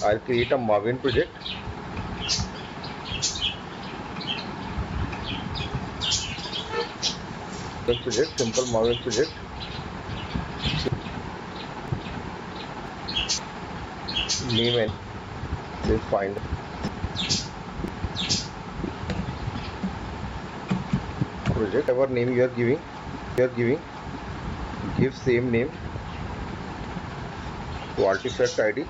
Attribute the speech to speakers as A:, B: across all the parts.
A: I'll create a Maven project. Simple Maven project. Name and say find project. Whatever name you are giving, give same name to artifact ID,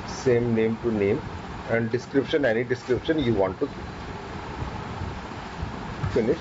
A: same name to name, and description, any description you want to give. Finish.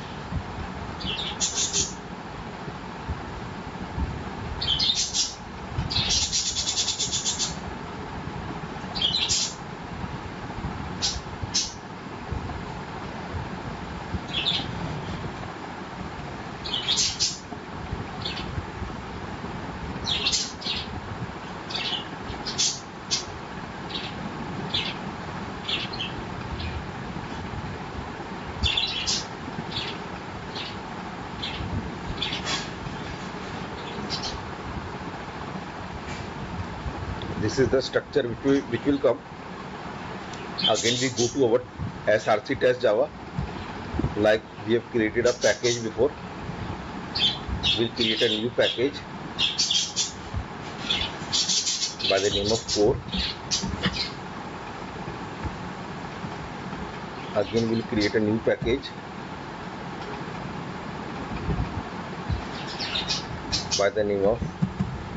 A: This is the structure which will come. Again we go to our src test Java. Like we have created a package before, we'll create a new package by the name of core. Again we'll create a new package by the name of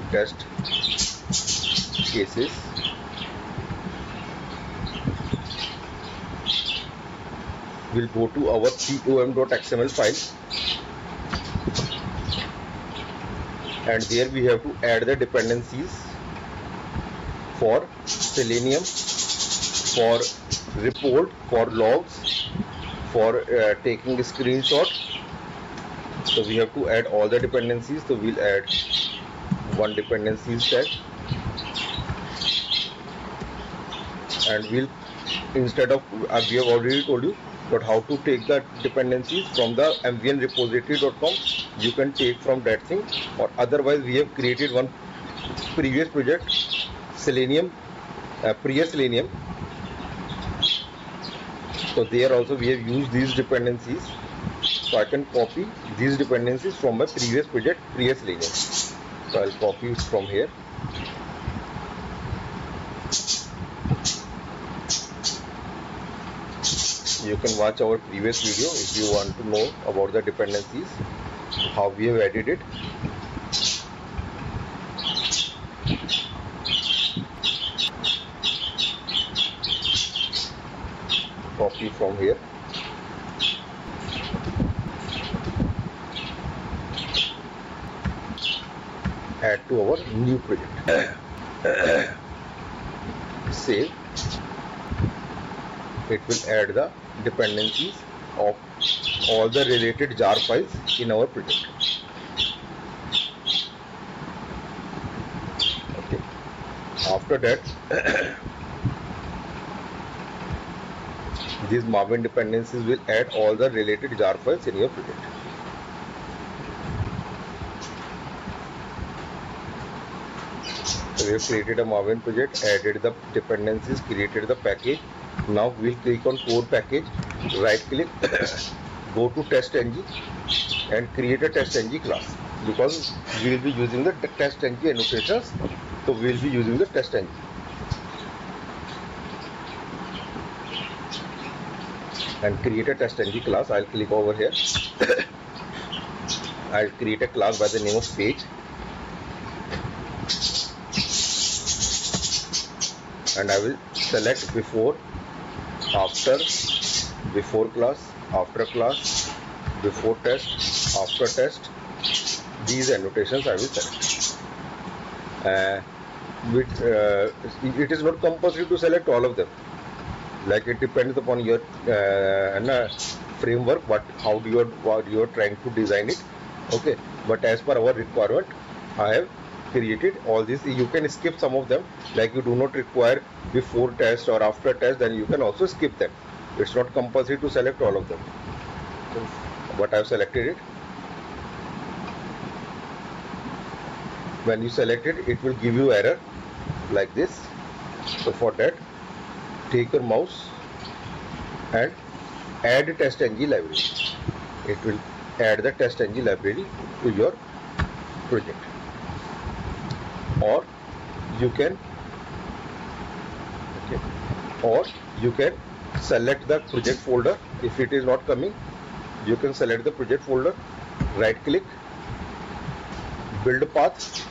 A: test cases. We'll go to our pom.xml file, and there we have to add the dependencies for Selenium, for report, for logs, for taking a screenshot. So we have to add all the dependencies. So we'll add one dependencies tag, and we'll, instead of we have already told you but how to take the dependencies from the mvn repository.com. You can take from that thing, or otherwise we have created one previous project, Selenium, pre-Selenium. So there also we have used these dependencies. So I can copy these dependencies from my previous project, pre-Selenium. So I'll copy it from here. You can watch our previous video if you want to know about the dependencies, how we have added it. Copy from here. Add to our new project. Save. It will add the dependencies of all the related jar files in our project. Okay. After that, these Maven dependencies will add all the related jar files in your project. So we have created a Maven project, added the dependencies, created the package. Now we'll click on core package, right click, go to test-ng and create a test-ng class, because we will be using the test-ng annotations. So we will be using the test-ng. And create a test-ng class. I'll click over here. I'll create a class by the name of page. And I will select before, after, before class, after class, before test, after test. These annotations I will select. It is not compulsory to select all of them. Like it depends upon your framework, but what you are trying to design it. Okay, but as per our requirement, I have created all this. You can skip some of them, like you do not require before test or after test, then you can also skip them. It's not compulsory to select all of them. But I have selected it. When you select it, it will give you error like this. So for that, take your mouse and add TestNG library. It will add the TestNG library to your project. Or you can select the project folder. If it is not coming, you can select the project folder, right click, build path,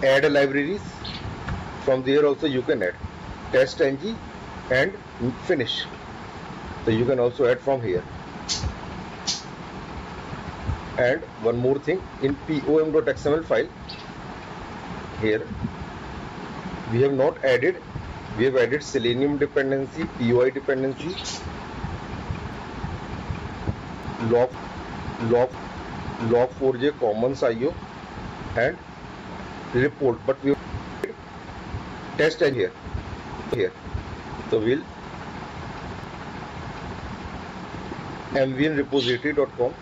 A: add libraries. From there also you can add TestNG and finish. So you can also add from here. And one more thing, in pom.xml file, here we have added Selenium dependency, POI dependency, log4j commons IO and report, but we test and here. So we'll mvnrepository.com.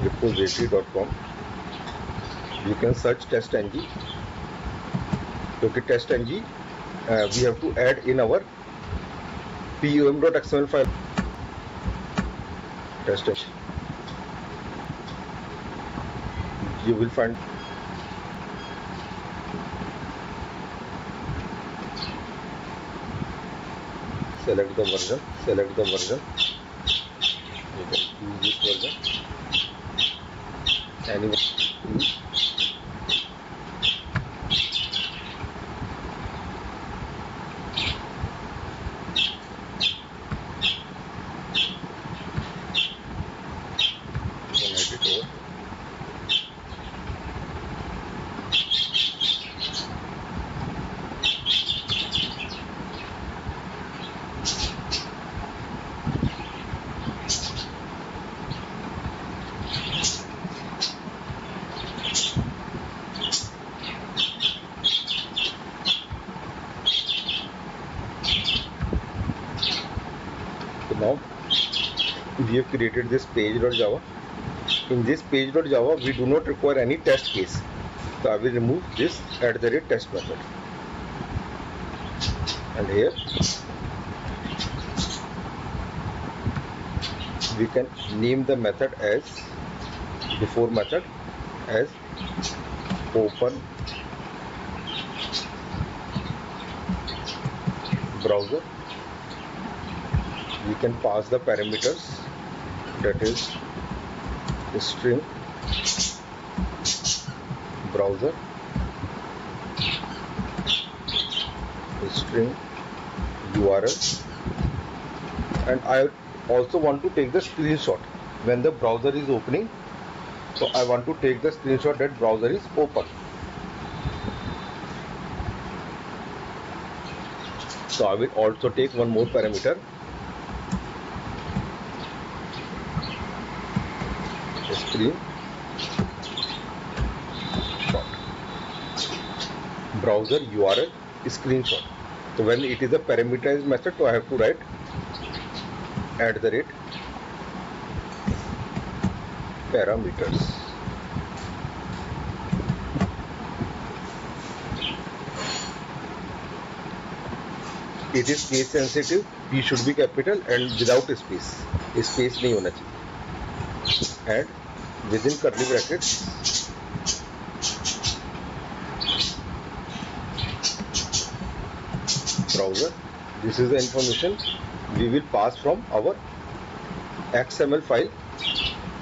A: mvnrepository.com. You can search TestNG. Okay, TestNG we have to add in our pom.xml file. TestNG. You will find select the version. You can use this version. Anyone use. Now we have created this page.java. In this page.java we do not require any test case. So I will remove this @test method. And here we can name the method as before method as open browser. We can pass the parameters, that is string browser, string URL, and I also want to take the screenshot when the browser is opening. So I want to take the screenshot that browser is open. So I will also take one more parameter, screenshot, browser URL screenshot. So when it is a parameterized method, so I have to write @parameters. It is case sensitive. P should be capital and without space. Space नहीं होना चाहिए. And within curly brackets browser. This is the information we will pass from our XML file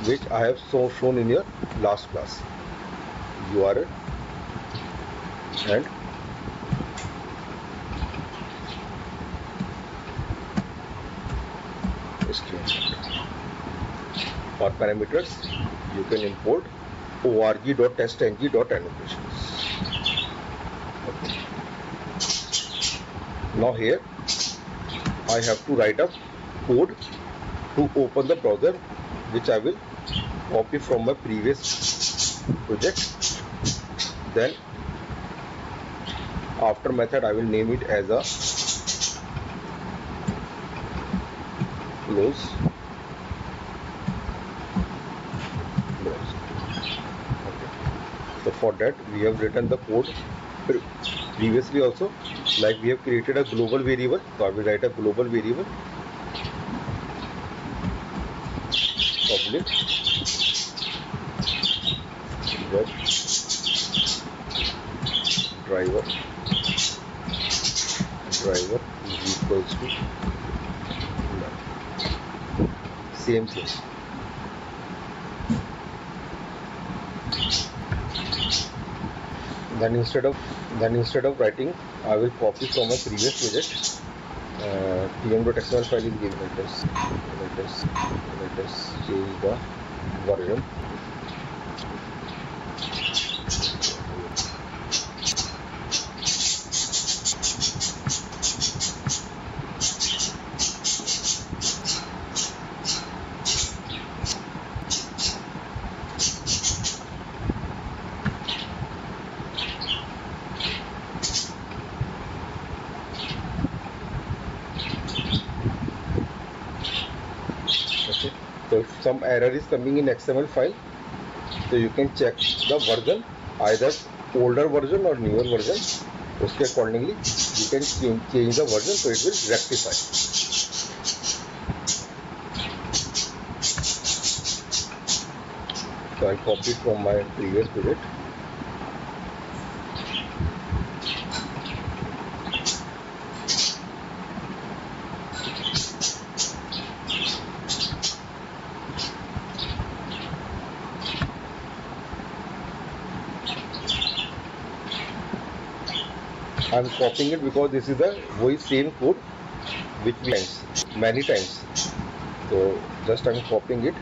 A: which I have shown in your last class. URL and screenshot. For parameters, you can import org.testng.annotations. Okay. Now here I have to write a code to open the browser, which I will copy from my previous project. Then after method I will name it as a close. Okay. So for that we have written the code previously also, like we have created a global variable. So I will write a global variable public web driver is equals to none. Same thing. Then instead of writing, I will copy from a previous project. tm.xml file is given. Let us change the version. Okay. So if some error is coming in XML file, so you can check the version, either older version or newer version. उसके accordingly you can change the version, so it will rectify. So I copied from my previous project. I am copying it because this is the same code which we many times. So just I am copying it.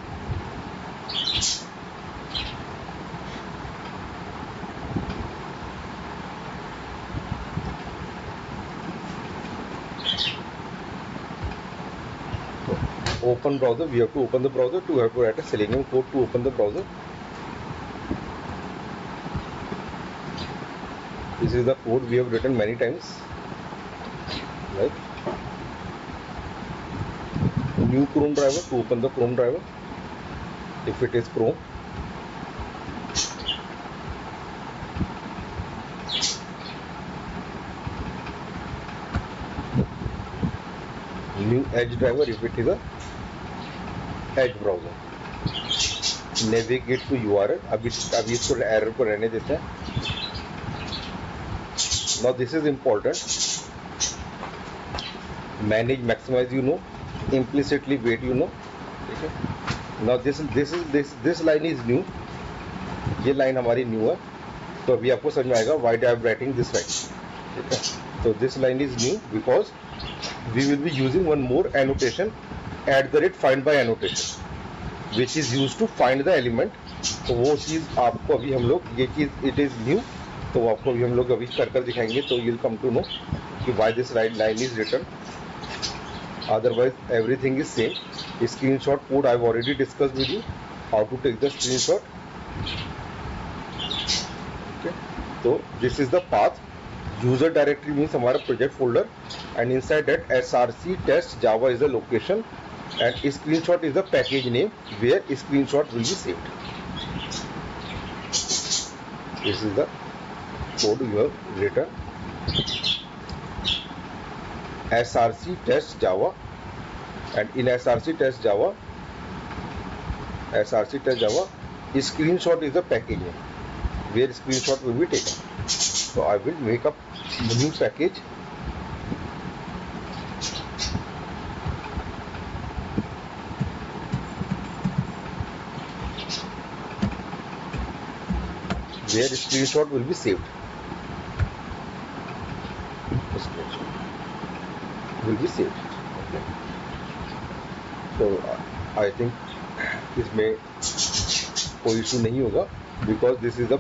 A: So open browser, we have to open the browser, to have to write a Selenium code to open the browser. This is the code we have written many times, right? New Chrome driver to open the Chrome driver, if it is Chrome. New Edge driver if it is a Edge browser. Navigate to URL. अभी इसको error को रहने देते हैं. Now this is important. Manage, maximize, you know. Implicitly wait, you know. Okay. Now this line is new. ये line हमारी new है. तो अभी आपको समझ में आएगा why I am writing this line. Okay. So this line is new because we will be using one more annotation, @find by annotation, which is used to find the element. तो वो चीज़ आपको अभी हम लोग ये चीज़ it is new, तो आपको अभी हम लोग अभी कर दिखाएंगे, तो you'll come to know कि why this line is written. Otherwise everything is same. Screenshot code I've already discussed with you, how to take the screenshot. Okay. So this is the path. User directory means हमारा project folder, and inside that src test java is the location, and screenshot is the package name where screenshot will be saved. This is the code you have written. src test java, and in src test java screenshot is the package name where screenshot will be taken. So I will make up the new package. Where screenshot will be saved. The screenshot will be saved. Okay. तो I think इसमें कोई issue नहीं होगा, because this is a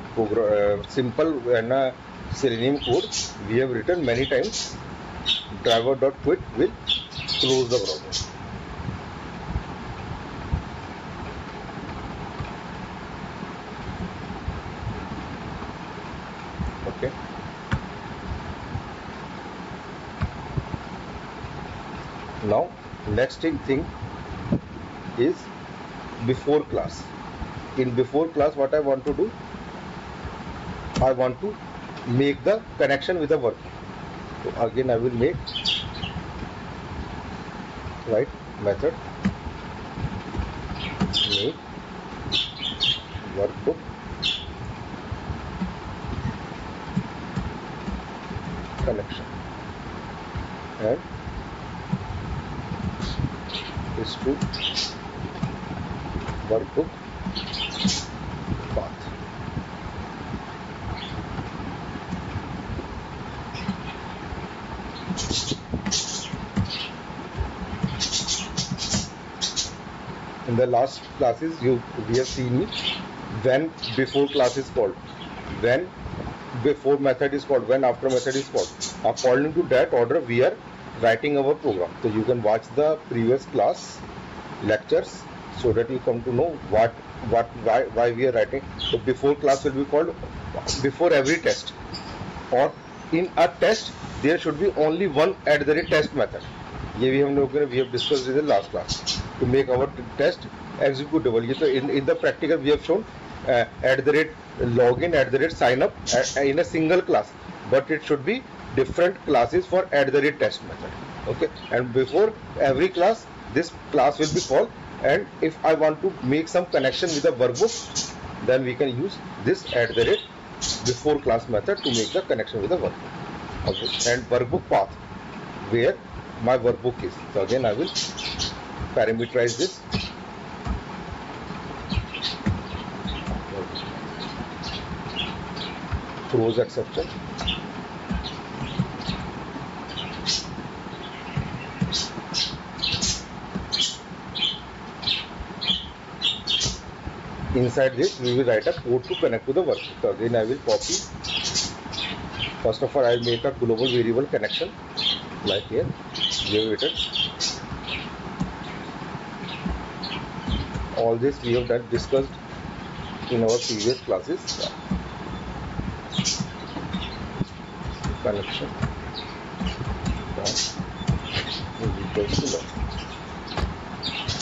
A: simple ना Selenium code we have written many times. Driver.quit will close the browser. Okay. Now next thing is before class. In before class, what I want to do, I want to make the connection with the workbook. So again I will make method make workbook connection and is to workbook path. In the last classes we have seen when before class is called, when before method is called, when after method is called. According to that order we are writing our program. So you can watch the previous class lectures so that you come to know why we are writing. So before class will be called before every test, or in a test there should be only one @test method. ये भी हम लोग we have discussed in the last class to make our test executable. ये तो in the practical we have shown @login @signup in a single class, but it should be different classes for @test method. Okay, and before every class this class will be called, and if I want to make some connection with the workbook, then we can use this @before class method to make the connection with the workbook. Okay, and workbook path where my workbook is. So again I will parameterize this. Throws exception. Inside this we will write a code to connect to the workbook. So again I will copy. First of all I will make a global variable connection like here. We have written. All this we have discussed in our previous classes. Connection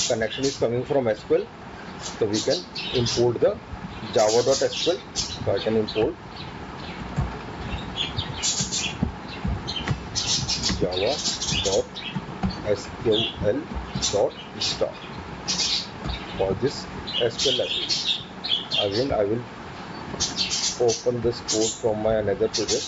A: connection is coming from SQL, so we can import the java.sql. So I can import java.sql.star for this SQL library. Again I will open this code from my another project.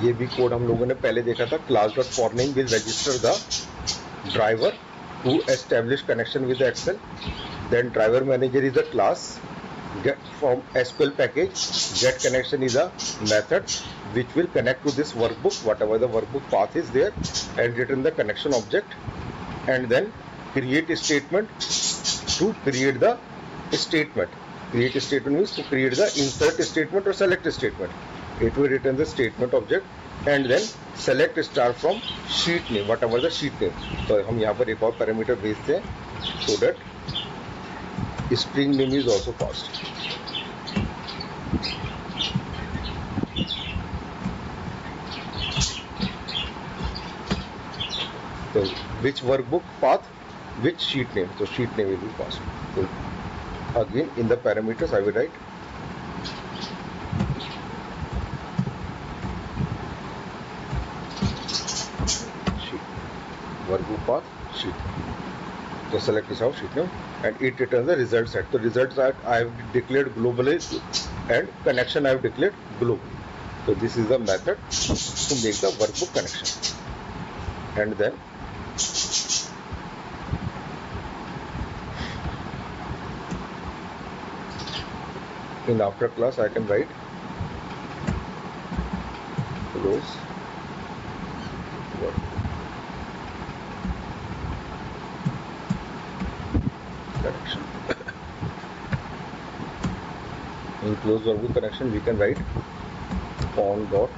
A: ये भी code हम लोगों ने पहले देखा था, class dot for name will register the driver to establish connection with the Excel. Then driver manager is a class. Get from SQL package, get connection is a method which will connect to this workbook, whatever the workbook path is there, and return the connection object. And then create a statement to create the statement. Create a statement means to create the insert statement or select statement. It will return the statement object. And then select star from sheet name, whatever the sheet name. तो हम यहाँ पर एक और parameter भेजते हैं so that string name is also passed. So which workbook path, which sheet name, so sheet name will be passed. So again in the parameters I will write workbook path sheet. So select this out sheet name and it returns the result set. So result set I have declared globally and connection I have declared globally. So this is the method to make the workbook connection. And then in after class I can write close workbook connection. In close workbook connection we can write on dot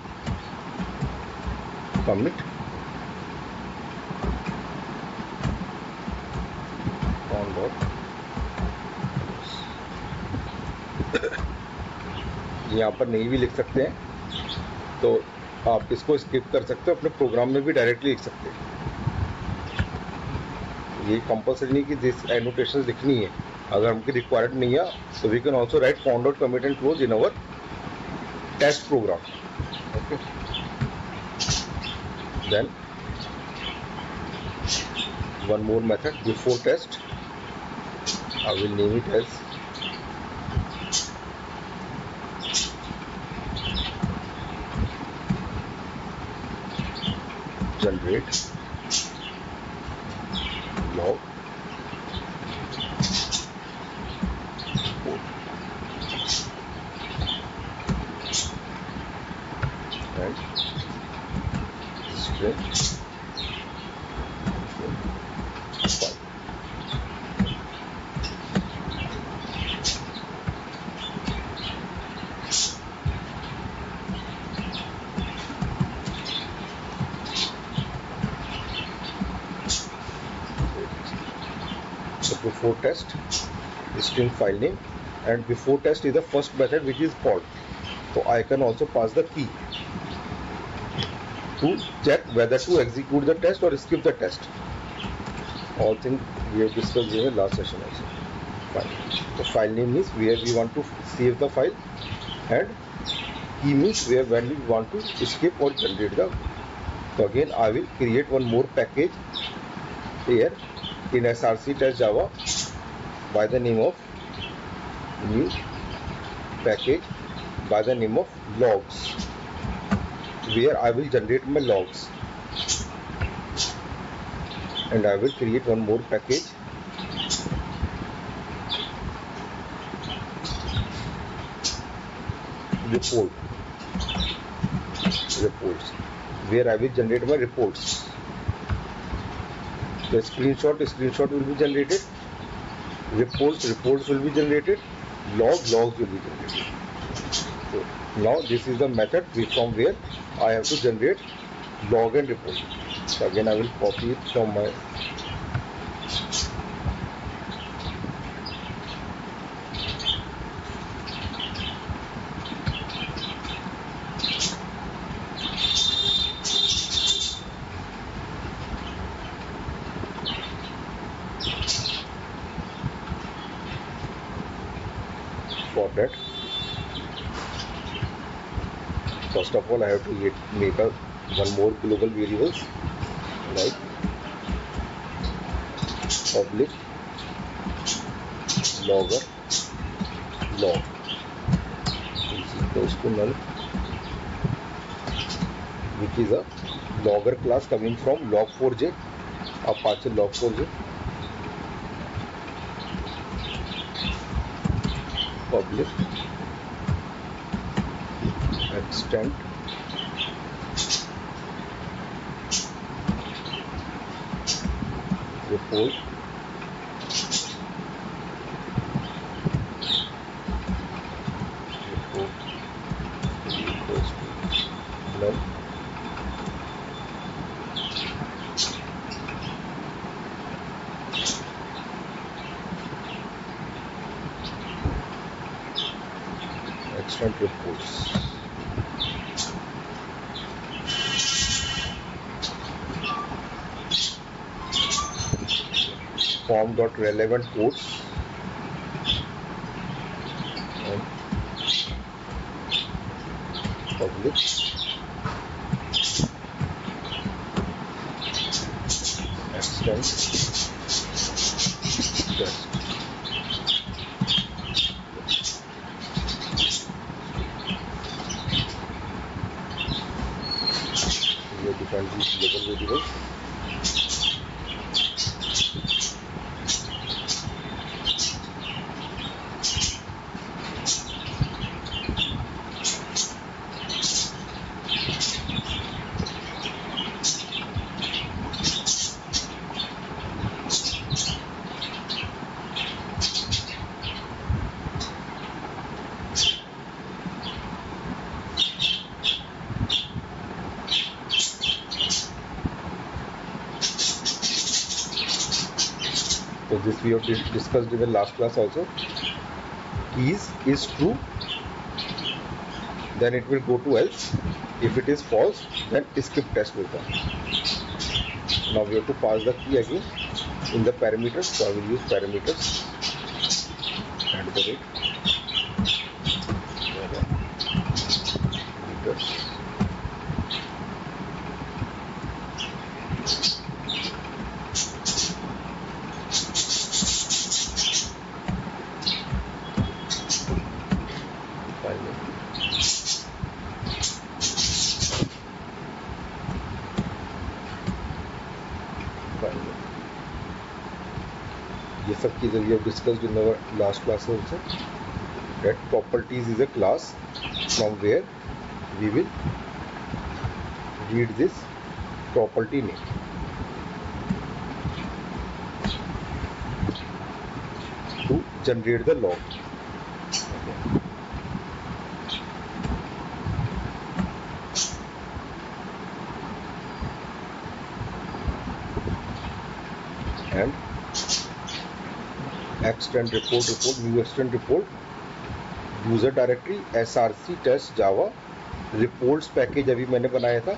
A: commit on dot. यहाँ पर नहीं भी लिख सकते हैं तो आप इसको स्किप कर सकते हो, अपने प्रोग्राम में भी डायरेक्टली लिख सकते हैं. ये कंपल्सरी नहीं कि दिस एनोटेशन लिखनी है, अगर हमको रिक्वायर्ड नहीं है तो we can also write found dot commit and close in our test program. Okay, then one more method before test. I will name it as generate log report and string file. Before test string file name, and before test is the first method which is called. So I can also pass the key to check whether to execute the test or skip the test. All things we have discussed in the last session also. Fine. The file name is where we want to save the file, and key means where when we want to skip or generate the. So again I will create one more package here in SRC test Java by the name of new package by the name of logs, where I will generate my logs, and I will create one more package reports, where I will generate my reports. The screenshot will be generated, reports will be generated, logs will be generated. So now this is the method from where I have to generate log and report. So again I will copy it from my for that. First of all I have to make one more global variables like public logger log is equals to null which is a logger class coming from log4j, Apache log4j. Public extend report equals to null. Extend reports. Form.relevant ports and public extend test. We define these global variables. So this we have discussed in the last class also. Keys is true, then it will go to else. If it is false, then skip test will come. Now we have to pass the key again in the parameters. So I will use parameters at the rate parameters. ये सब चीजें we have discussed in our last class also. That properties is a class from where we will read this property name. To generate the log. And extend report new extend report user directory src test java reports package अभी मैंने बनाया था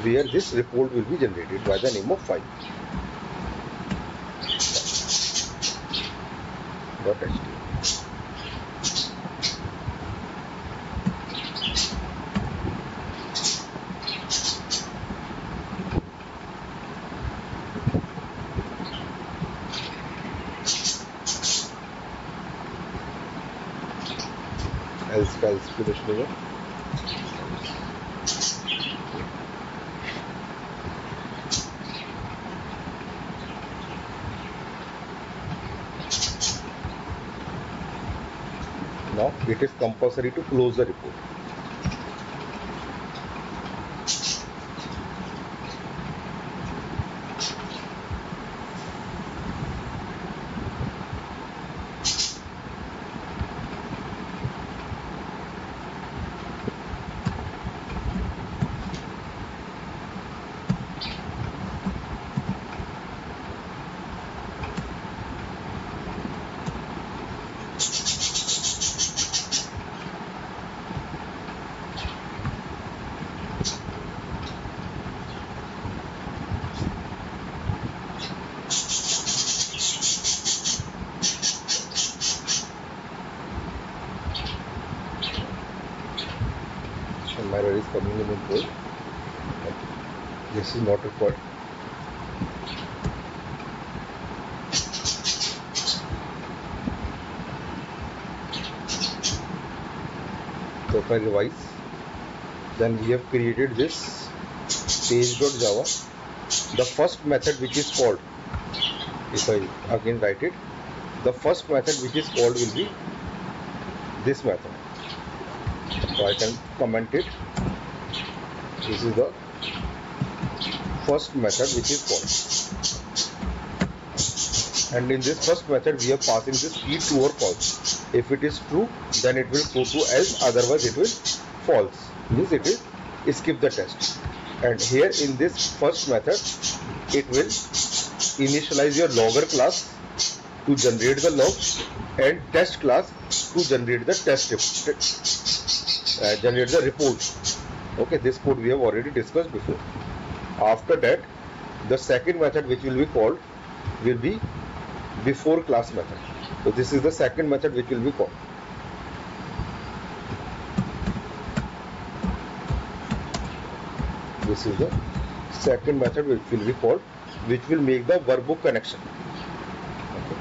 A: where this report will be generated by the name of file .html. else calculation होगा. Now it is compulsory to close the report. My error is coming in bold. This is not required. So if I revise, then we have created this page.java. The first method which is called, if I again write it, the first method which is called will be this method. So I can comment it. This is the first method which is called, and in this first method we are passing this key true or false. If it is true, then it will go to else, otherwise it will false, means it will skip the test. And here in this first method, it will initialize your logger class to generate the logs and test class to generate the generate the report. Okay, this code we have already discussed before. After that, the second method which will be called will be before class method. So this is the second method which will be called. This is the second method which will be called, which will make the workbook connection, okay,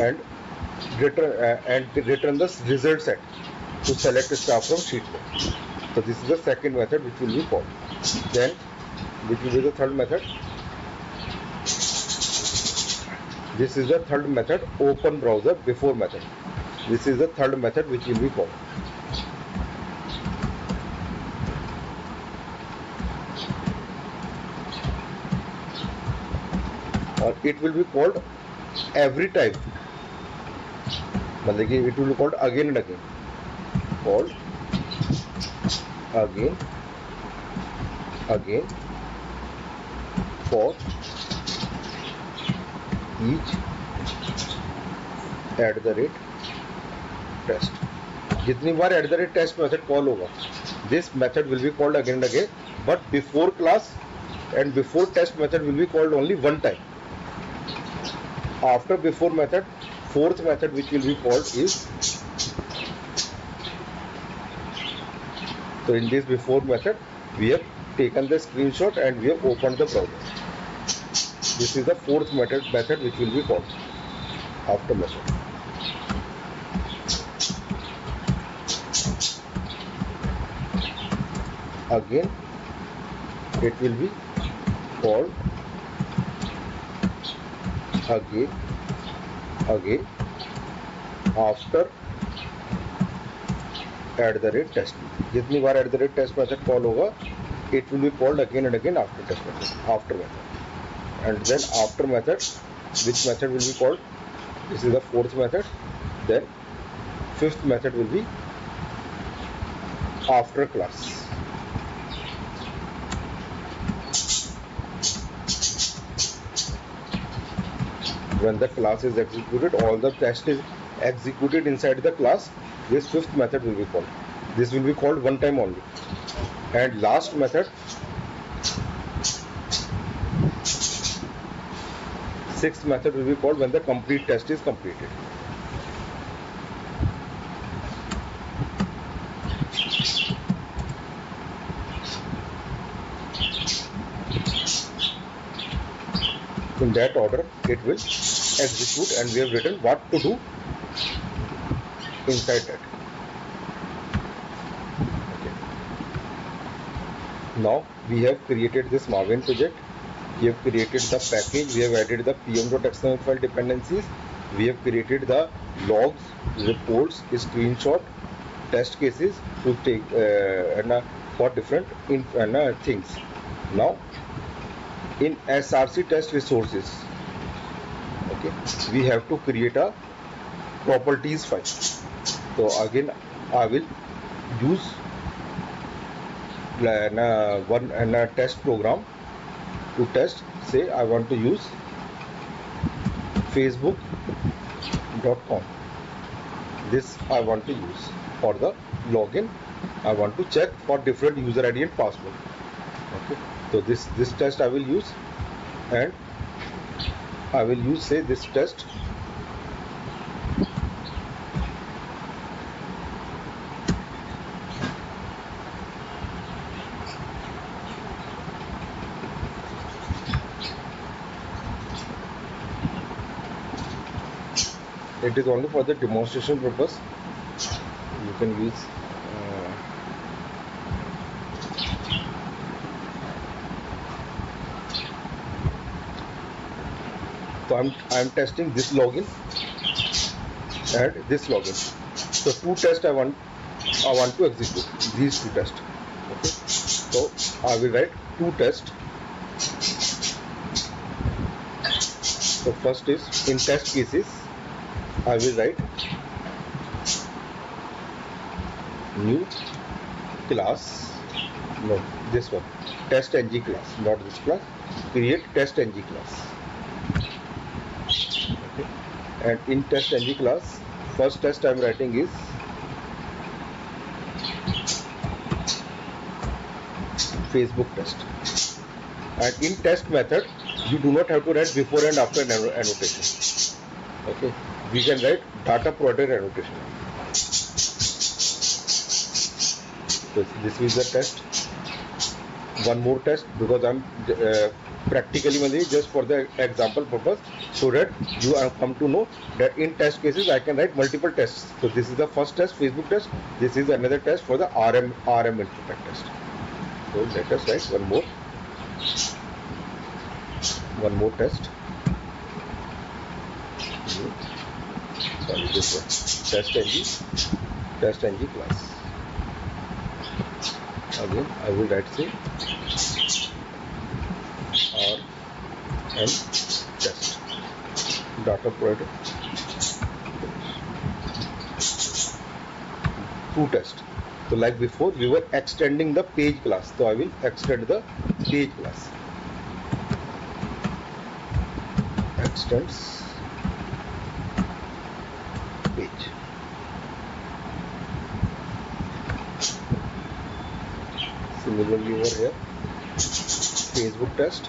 A: and return the result set to select staff from sheet 1. So this is the second method which will be called. Then which will be the third method. This is the third method, open browser before method. This is the third method which will be called. Or it will be called every time. मतलब कि it will be called again and again. Called again for each @test. जितनी बार @test method call होगा, this method will be called again and again, but before class and before test method will be called only one time. After before method, fourth method which will be called is, so in this before method we have taken the screenshot and we have opened the browser. This is the fourth method which will be called after method. Again it will be called again after @test. जितनी बार @test method call होगा, it will be called again and again after test method, after method. And then after method, which method will be called? This is the fourth method. Then fifth method will be after class. When the class is executed, all the test is executed inside the class, this fifth method will be called. This will be called one time only. And last method, sixth method will be called when the complete test is completed. In that order it will execute, and we have written what to do inside that. Okay. Now we have created this Maven project. We have created the package. We have added the pm.xml file dependencies. We have created the logs, reports, screenshot, test cases to take for different things. Now in SRC test resources, okay, we have to create a properties file. So again I will use one test program to test. Say I want to use facebook.com. This I want to use for the login. I want to check for different user ID and password. Okay, so this test I will use, and I will use, say, this test. It is only for the demonstration purpose. You can use So I'm testing this login and this login. So two tests I want to execute, these two tests. Okay, so I will write two tests. So first is, in test cases I will write new class, no, this one, test ng class, not this class, create test ng class. Okay. And in test ng class, first test I am writing is Facebook test. And in test method, you do not have to write before and after annotation. Okay, we can write data provider annotation. So this is the test. One more test, because I'm practically just for the example purpose, so that you come to know that in test cases I can write multiple tests. So this is the first test, Facebook test. This is another test for the RM interpret test. So let us write one more test. Sorry, this one, test ng class. Again I will write say RM test data provider, two tests. So like before we were extending the page class, so I will extend the page class. Extends page. Similarly over here, Facebook test,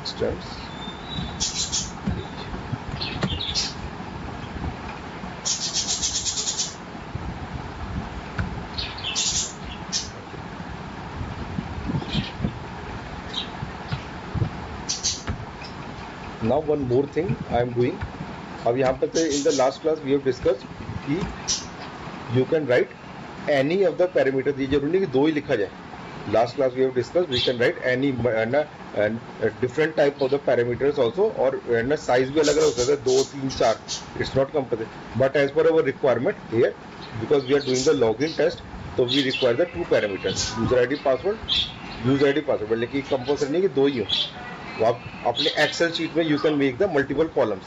A: extends page. Now one more thing I am doing. अब यहाँ पर से in the last class we have discussed कि you can write any of the parameters. ये जरूरी नहीं कि दो ही लिखा जाए. Last class we have discussed we can write any different type of the parameters also, और size भी अलग अलग हो सकता है, 2, 3, 4. It's not compulsory. But as per our requirement here, because we are doing the login test, so we require the two parameters, user ID password, लेकिन compulsory नहीं कि दो ही हो. तो आप अपने एक्सेल शीट में you can make the multiple columns,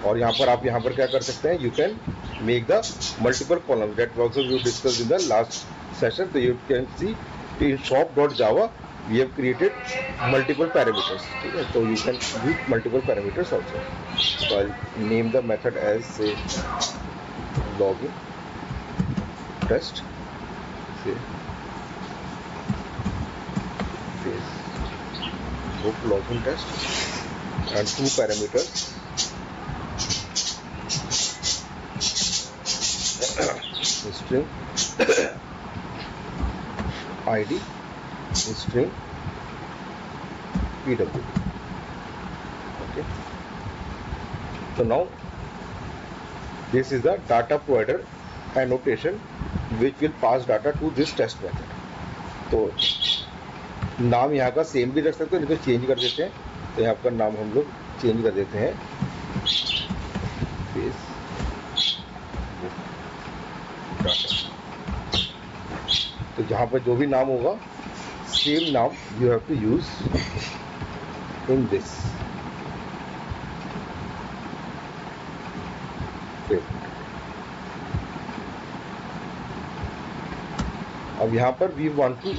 A: और यहाँ पर आप यहाँ पर क्या कर सकते हैं, you can make the multiple columns. That also we discuss in the last session. तो you can see in shop.java we have created multiple parameters. ठीक है, तो you can use multiple parameters also. So I'll name the method as say login test, say Facebook login test, and two parameters string ID, string PWD. Okay, so now this is the data provider annotation which will pass data to this test method. तो नाम यहाँ का same भी रख सकते हैं, इनको change कर देते हैं. तो यहाँ का नाम हम लोग चेंज कर देते हैं Facebook. तो जहाँ पर जो भी नाम होगा सेम नाम you have to use in this. अब यहाँ पर we want to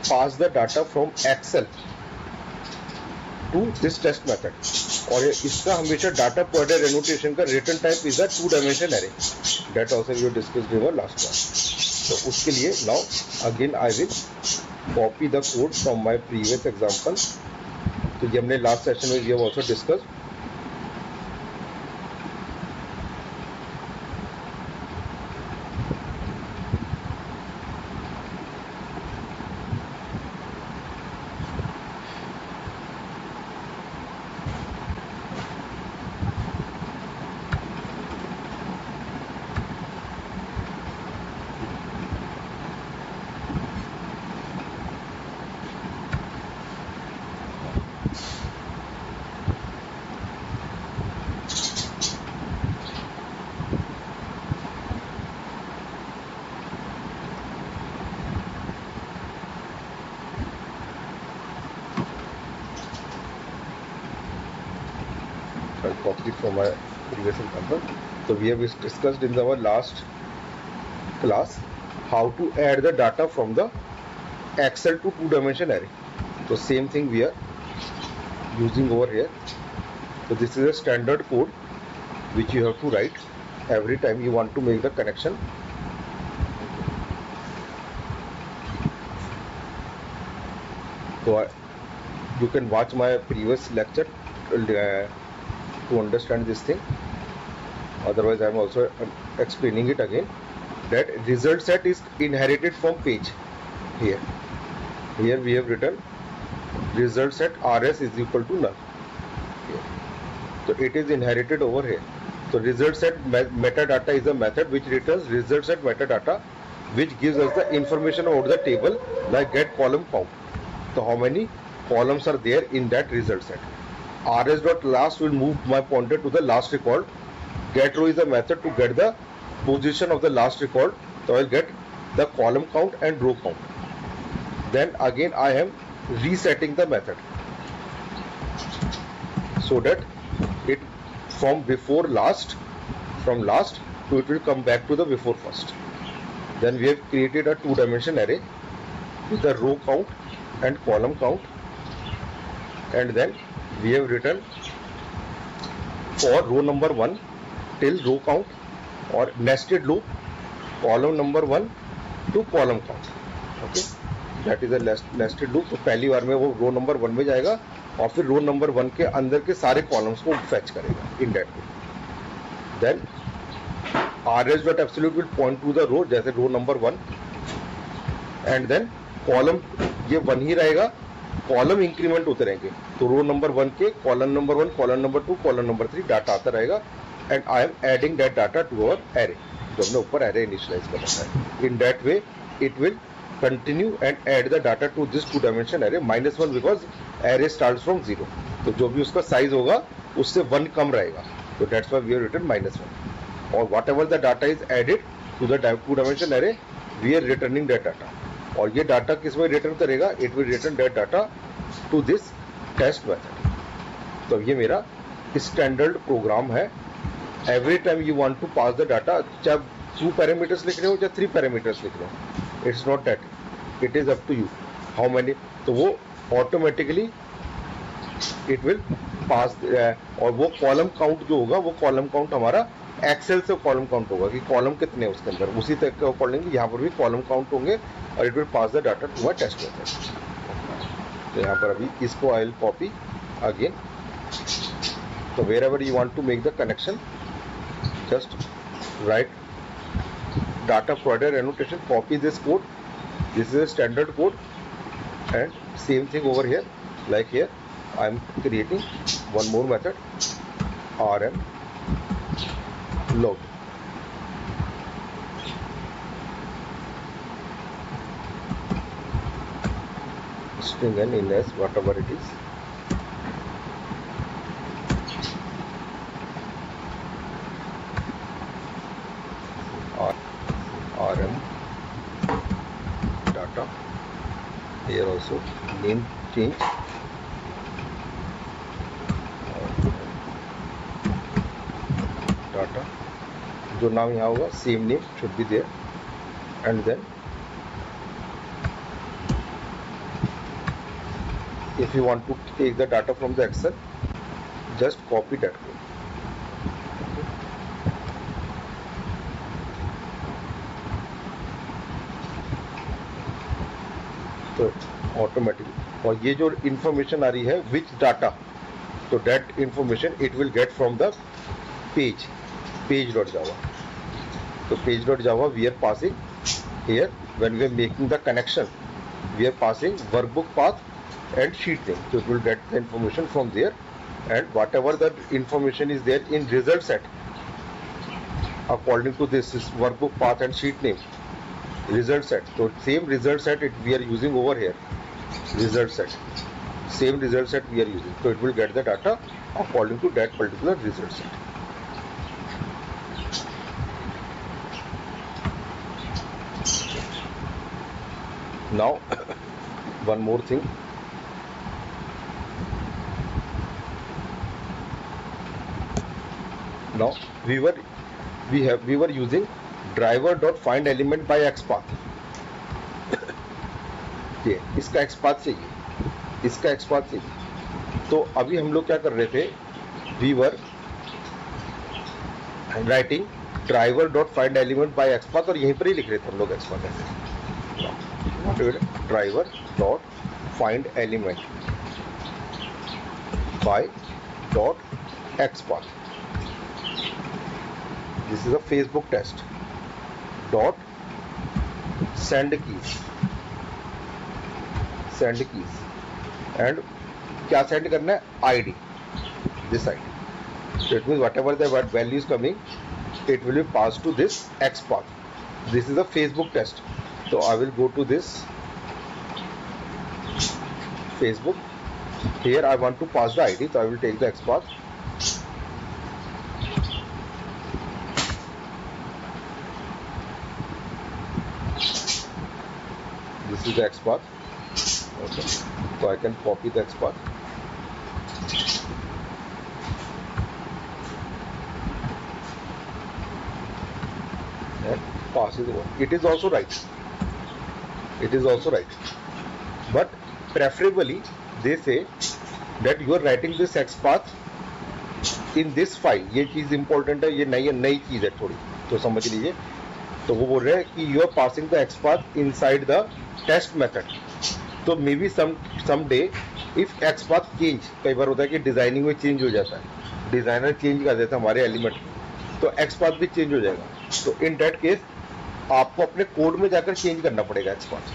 A: pass the data from Excel to this test method, और इसका हमेशा डाटा प्रोवाइडर एनोटेशन का return type is a 2 dimension array. That also we discussed in last class. तो उसके लिए now again I will copy the code from my previous example. तो ये हमने लास्ट सेशन में we have also discuss. I'll copy it from my previous example. So we have discussed in our last class how to add the data from the Excel to two-dimension array. So same thing we are using over here. So this is a standard code which you have to write every time you want to make the connection. So you can watch my previous lecture to understand this thing. Otherwise I am also explaining it again, that result set is inherited from page. Here we have written result set rs is equal to null. Here. So it is inherited over here. So result set metadata is a method which returns result set metadata, which gives us the information about the table, like get column count. So how many columns are there in that result set. rs.last will move my pointer to the last record. Get row is a method to get the position of the last record. So I'll get the column count and row count. Then again I am resetting the method so that it from before last, from last to it will come back to the before first. Then we have created a two-dimension array with the row count and column count, and then we have written for row number 1 till row count or nested loop column number 1 to column count. Okay, that is a nested loop. तो पहली बार में वो रो number 1 में जाएगा और फिर रो number 1 के अंदर के सारे कॉलम्स को फेच करेगा in that way. Then rs.absolute will point to the row, जैसे row number 1, and then column ये 1 ही रहेगा, कॉलम इंक्रीमेंट होते रहेंगे. तो रो नंबर 1 के column number 1, column number 2, column number 3 data आता रहेगा, and I am adding that data to our array, जो हमने ऊपर एरे इनिशियलाइज कर रखा है. In that way it will continue and add the data to this two-dimension array. -1 because array starts from 0. तो जो भी उसका साइज होगा उससे 1 कम रहेगा. तो that's why we have written -1. और whatever the data is added to the two-dimension array, we are returning that data. और ये डाटा किस में रिटर्न करेगा? It will return that data to this test method. तो ये मेरा स्टैंडर्ड प्रोग्राम है. Every time you want to pass the data, चाहे 2 पैरामीटर्स लिख रहे हो या 3 पैरामीटर्स लिख रहे हो, it's not that, it is up to you how many. तो वो ऑटोमेटिकली इट विल पास. और वो कॉलम काउंट जो होगा, वो कॉलम काउंट हमारा एक्सेल से कॉलम काउंट होगा कि कॉलम कितने हैं उसके अंदर. उसी तरह के अकॉर्डिंगली यहाँ पर भी कॉलम काउंट होंगे और it will pass the data to a test method. तो यहाँ पर अभी इसको आई विल कॉपी अगेन. तो wherever you want to make the connection, just write data provider annotation, copy this code. This is a standard code, and same thing over here. Like here I am creating one more method, rm log. String n in s, whatever it is. rm data. Here also name change, data जो नाम यहाँ होगा same name should be there. And then if you want to take the data from the Excel, just copy that code. तो automatically, और ये जो information आ रही है विच डाटा, तो that information it will get from the page.java. तो page.java we are passing here when we are making the connection, we are passing workbook path and sheet name. So it will get the information from there, and whatever the information is there in result set according to this is workbook path and sheet name, result set. So same result set we are using over here, result set, same result set we are using. So it will get the data according to that particular result set. Now one more thing, Now we were using driver dot find element by XPath. ये इसका XPath चाहिए, इसका XPath चाहिए. तो अभी हम लोग क्या कर रहे थे, we were writing driver dot find element by XPath और यहीं पर ही लिख रहे थे हम लोग XPath ऐसे. driver dot find element by dot XPath. This is a Facebook test. Dot send keys. Send keys. And क्या send करना है? ID. This ID. So it means whatever the value is coming, it will be passed to this XPath. This is a Facebook test. So I will go to this Facebook. Here I want to pass the ID, so I will take the XPath. This is the XPath. Okay, so I can copy the XPath. And pass it over. It is also right. It is also right. But preferably, they say that you are writing this XPath in this file. ये चीज important है, ये नई चीज है थोड़ी, तो समझ लीजिए. तो वो बोल रहे हैं कि you are passing the XPath inside the test method. तो maybe someday if XPath change, कई बार होता है कि डिजाइनिंग में चेंज हो जाता है, डिजाइनर चेंज कर देता है हमारे एलिमेंट, तो XPath भी चेंज हो जाएगा. तो इन दैट केस आपको अपने कोड में जाकर चेंज करना पड़ेगा XPath.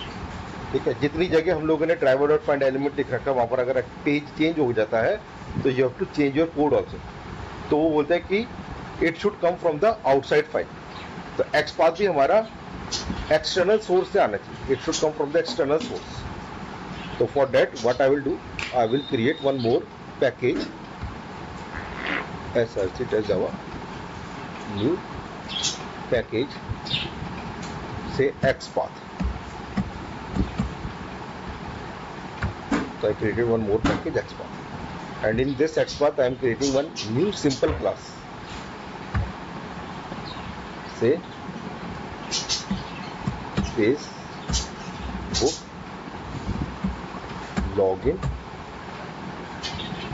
A: ठीक है, जितनी जगह हम लोगों ने ड्राइवर डॉट फाइंड एलिमेंट लिख रखा है वहां पर अगर पेज चेंज हो जाता है तो you have to change your code also. तो वो बोलते हैं कि it should come from the outside file. तो XPath भी हमारा एक्सटर्नल सोर्स से आना चाहिए. It should come from the external source. So for that, what I will do, I will create one more package as search it as our new package, say XPath. So I created one more package XPath, and in this XPath I am creating one new simple class. Say Facebook login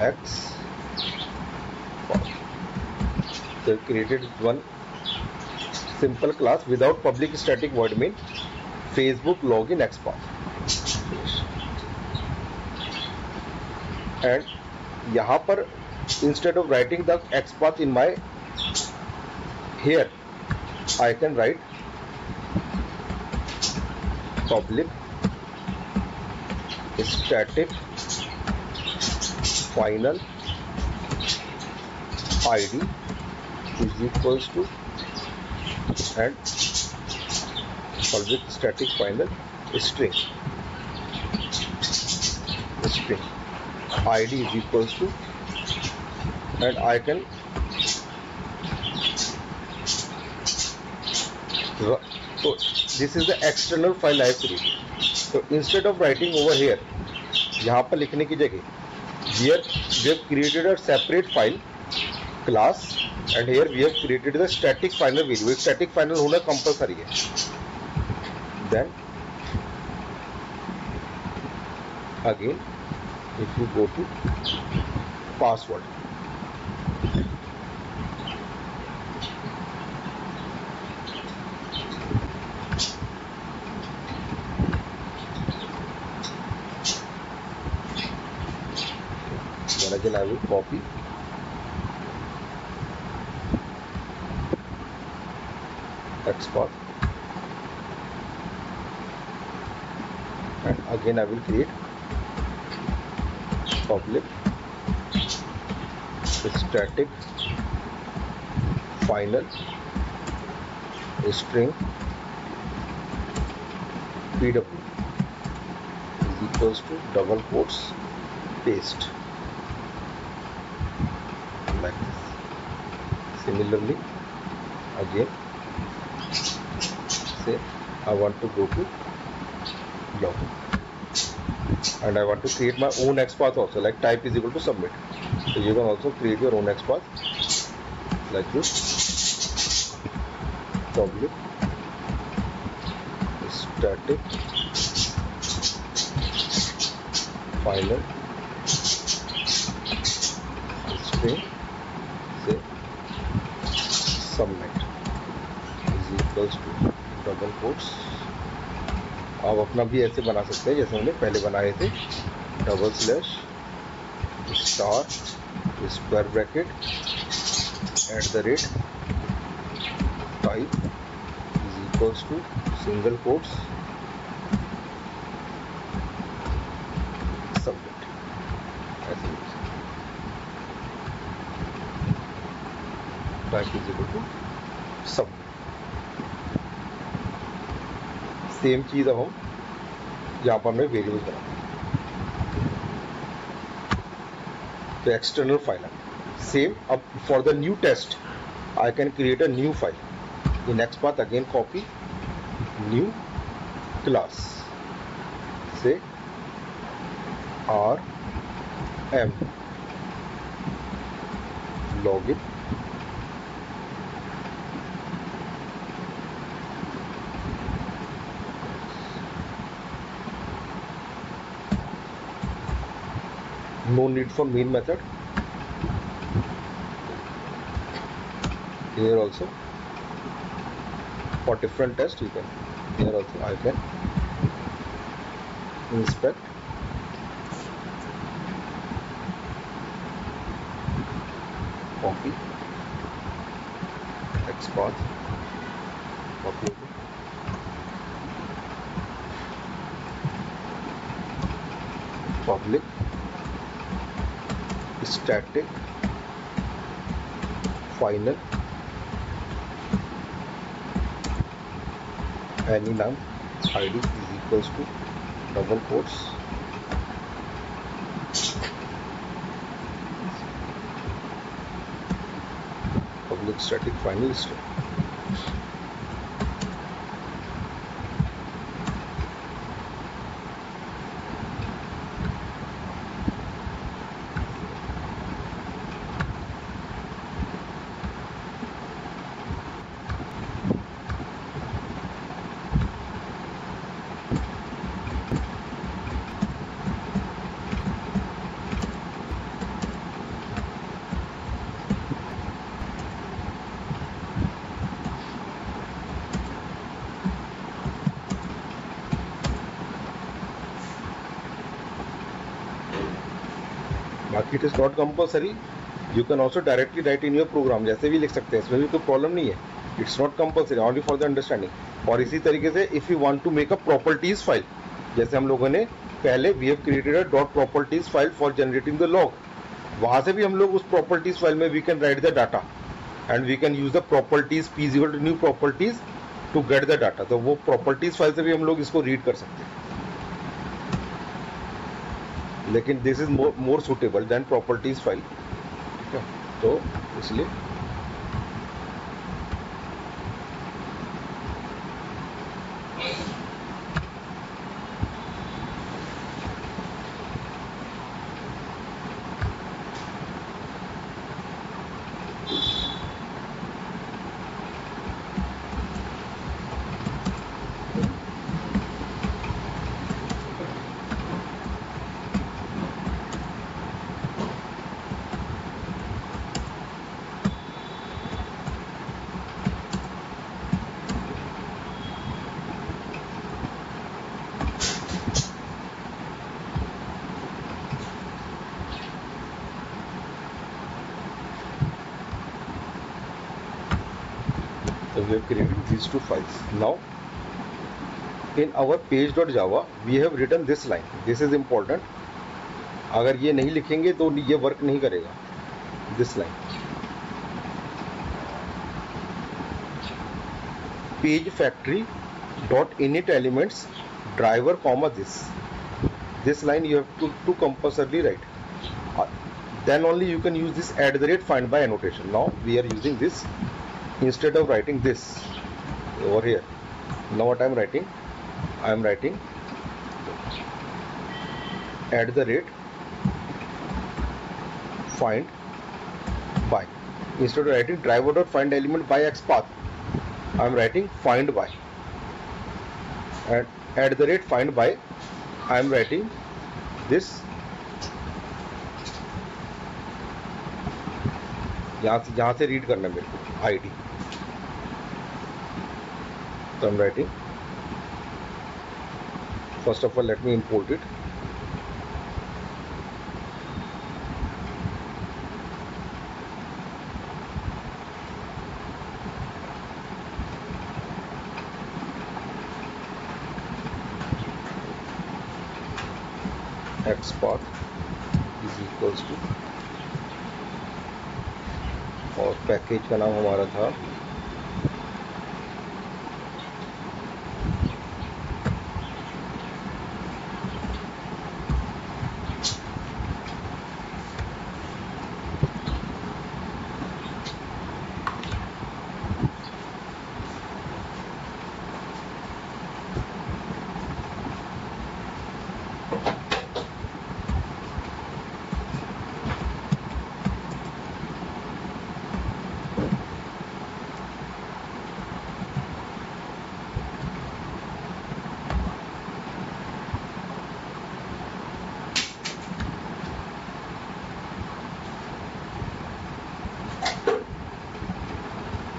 A: XPath. So I created one simple class without public static void main, Facebook login XPath. And यहाँ पर instead of writing the XPath in my here, I can write public static final ID is equals to, and public static final string ID is equals to, and I can so this is the external file I have created. So instead of writing over here, यहाँ पर लिखने की जगह here we have created a separate file class, and here we have created the static final variable. Static final होना compulsory है. Then again if you go to password, then again I will copy XPath, and again I will create public static final string PW is equals to double quotes paste, like this. Similarly, again say I want to go to login, and I want to create my own XPath also, like type is equal to submit. So you can also create your own XPath. like this. Public static final string say submit is equals to double quotes. आप अपना भी ऐसे बना सकते हैं जैसे हमने पहले बनाए थे. Double slash star square bracket @ type is equals to single quotes submit. ऐसे type is equal to submit. Same चीज अब हम यहाँ पर हमने वेरिएबल्स बना. तो external file same. Up for the new test I can create a new file. In XPath again copy new class, say rm login no need for main method. Here also for different tests you can, here also I can inspect copy XPath copy public static final any num id is equals to double quotes public static final string. बाकी it is not compulsory. You can also directly write in your program, जैसे भी लिख सकते हैं, इसमें भी कोई problem नहीं है. It's not compulsory, only for the understanding. और इसी तरीके से if you want to make a properties file, जैसे हम लोगों ने पहले we have created a dot properties file for generating the log, वहां से भी हम लोग उस प्रॉपर्टीज फाइल में we can write the data and we can use the properties p is equal to new properties to get the data. तो वो properties file से भी हम लोग इसको रीड कर सकते हैं, लेकिन this is more suitable than properties file. ठीक है, तो इसलिए so we have created these two files. Now in our page.java we have written this line. This is important. अगर ये नहीं लिखेंगे तो ये वर्क नहीं करेगा. This line, page factory dot init elements driver comma this line you have to compulsorily write. Then only you can use this @find by annotation. Now we are using this instead of writing this over here. Now what I am writing @find by. Instead of writing driver dot find element by XPath, I am writing find by, and at the rate find by I am writing this. यहाँ से read करना मेरे को ID, तो I am writing first of all let me import it. XPath is equals to, और package का नाम हमारा था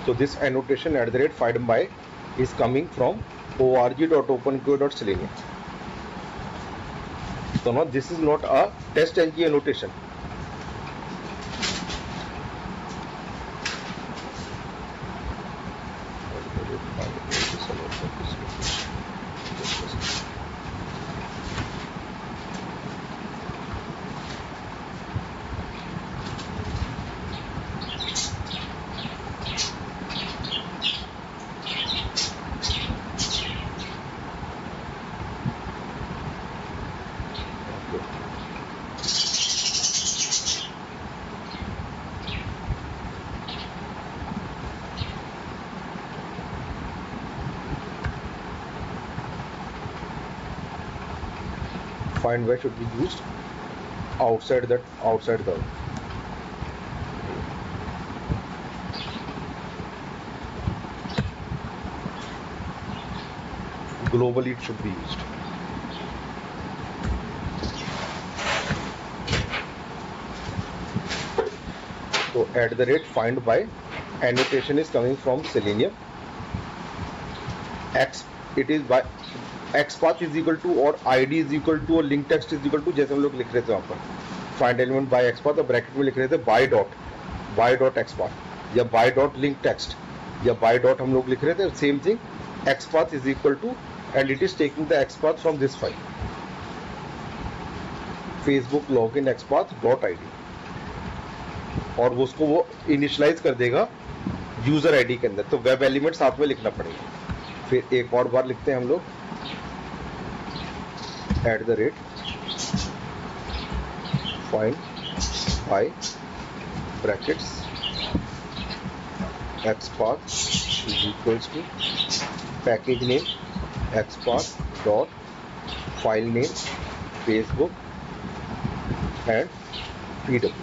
A: So this annotation at the rate find by is coming from org.openqr.selenium. So now this is not a test ng annotation. Find by should be used outside the globally it should be used. So at the rate find by annotation is coming from Selenium. It is by XPath is equal to और ID is equal to और link text is equal to, जैसे हम लोग लिख रहे थे वहाँ पर find element by XPath और ब्रैकेट में लिख रहे थे by dot XPath या by dot link text या by dot हम लोग लिख रहे थे same thing. XPath is equal to and it is taking the XPath from this file Facebook login XPath dot ID और वो उसको वो इनिशियलाइज कर देगा यूजर आईडी के अंदर. तो वेब एलिमेंट साथ में लिखना पड़ेगा. फिर एक और बार लिखते हैं हम लोग at the rate find by brackets XPath is equals to package name XPath dot file name Facebook and PW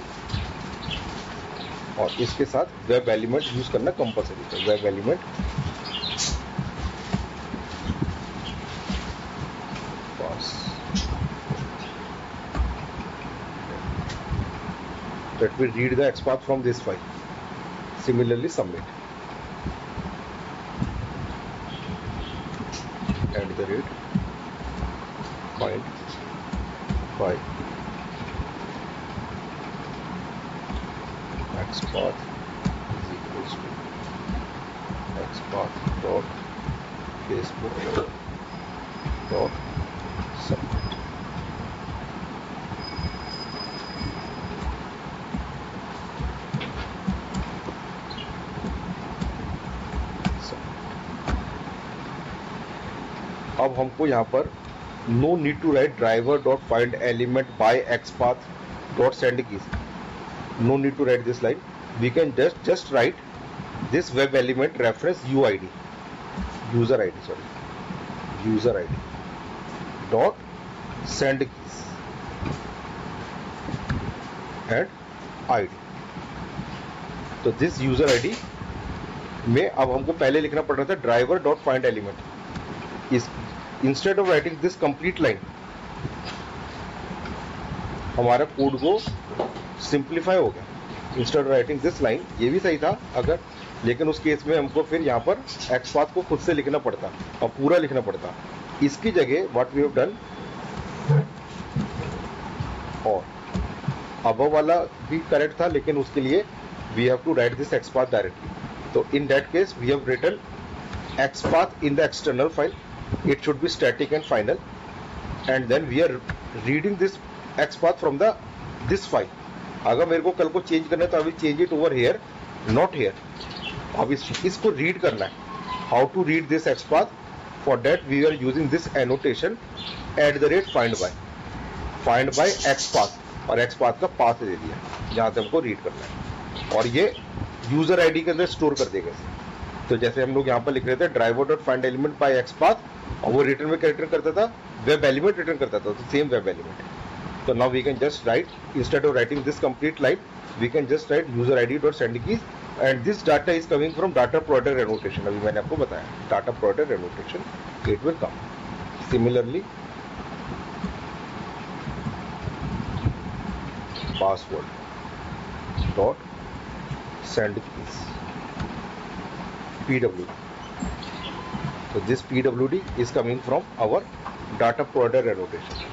A: और इसके साथ वेब एलिमेंट यूज करना कंपलसरी है. Web element let me read the XPath from this file. Similarly submit at the rate find by XPath is equals to XPath dot Facebook dot submit. अब हमको यहाँ पर no need to write driver dot find element by XPath dot send keys. No need to write this line. We can just write this web element reference user ID dot send keys and ID. तो तो this user ID में अब हमको पहले लिखना पड़ रहा था ड्राइवर डॉट फाइंड एलिमेंट। इस instead of writing this complete line हमारा कोड को सिंप्लीफाई हो गया। Instead of writing this line, ये भी सही था अगर, लेकिन उस केस में हमको फिर यहाँ पर एक्स पाथ को खुद से लिखना पड़ता और पूरा लिखना पड़ता। इसकी जगह व्हाट वी हैव डन, और अबव वाला भी करेक्ट था, लेकिन उसके लिए we have to write this X path directly. तो in that case we have written X path in the external file, it should be static and final, and then we are reading this X path from the this file. अगर मेरे को कल को change करना है तो अभी change it over here, not here. अब इसको रीड करना है। How to read this X path, for that we are using this annotation @find by X path, और एक्स पाथ का पाथ दे दिया जहां से हमको रीड करना है, और ये यूजर आईडी के अंदर स्टोर कर देगा। तो जैसे हम लोग यहाँ पर लिख रहे थे driver dot find element bye x path, और वो रिटर्न में रिटर्न करता था वेब एलिमेंट रिटर्न करता था, तो same web element. So now we can just write, instead of writing this complete line, we can just write user id dot send keys, and this data is coming from data provider annotation। अभी मैंने आपको बताया data provider annotation, it will come similarly password dot send keys pwd। so this pwd is coming from our data provider annotation,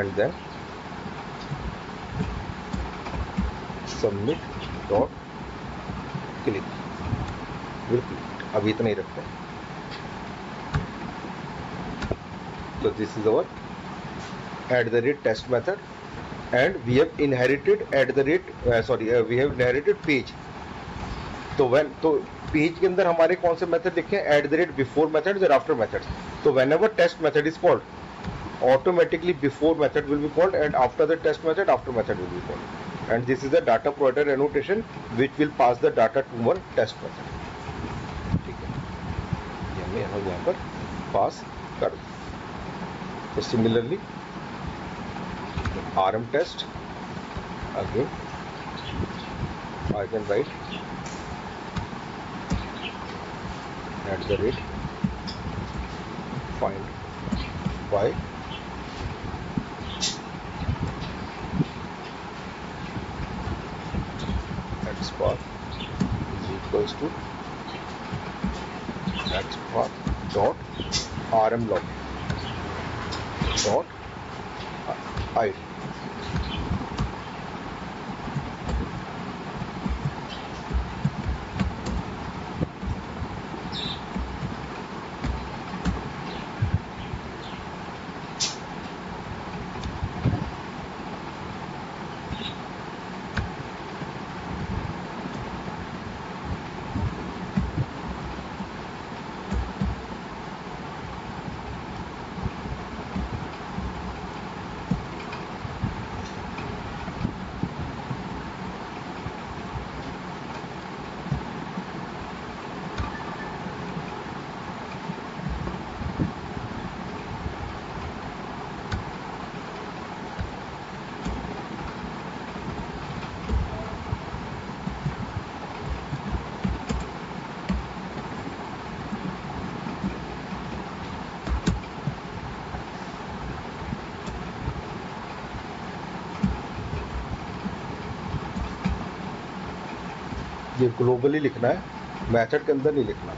A: and then submit dot click will click। अभी इतना ही रखते हैं। So this is our @test method, and we have inherited we have inherited page। तो page के अंदर हमारे कौन से मेथड लिखे हैं, @before methods और after methods। तो whenever test method is called, automatically before method will be called, and after the test method after method will be called, and this is the data provider annotation which will pass the data to our test method। ठीक है, ये हमने यहाँ पर पास कर दिया। तो similarly rm test, again I can write @find by x path is equals to x path dot rm log dot id। ये ग्लोबली लिखना है, मेथड के अंदर नहीं लिखना।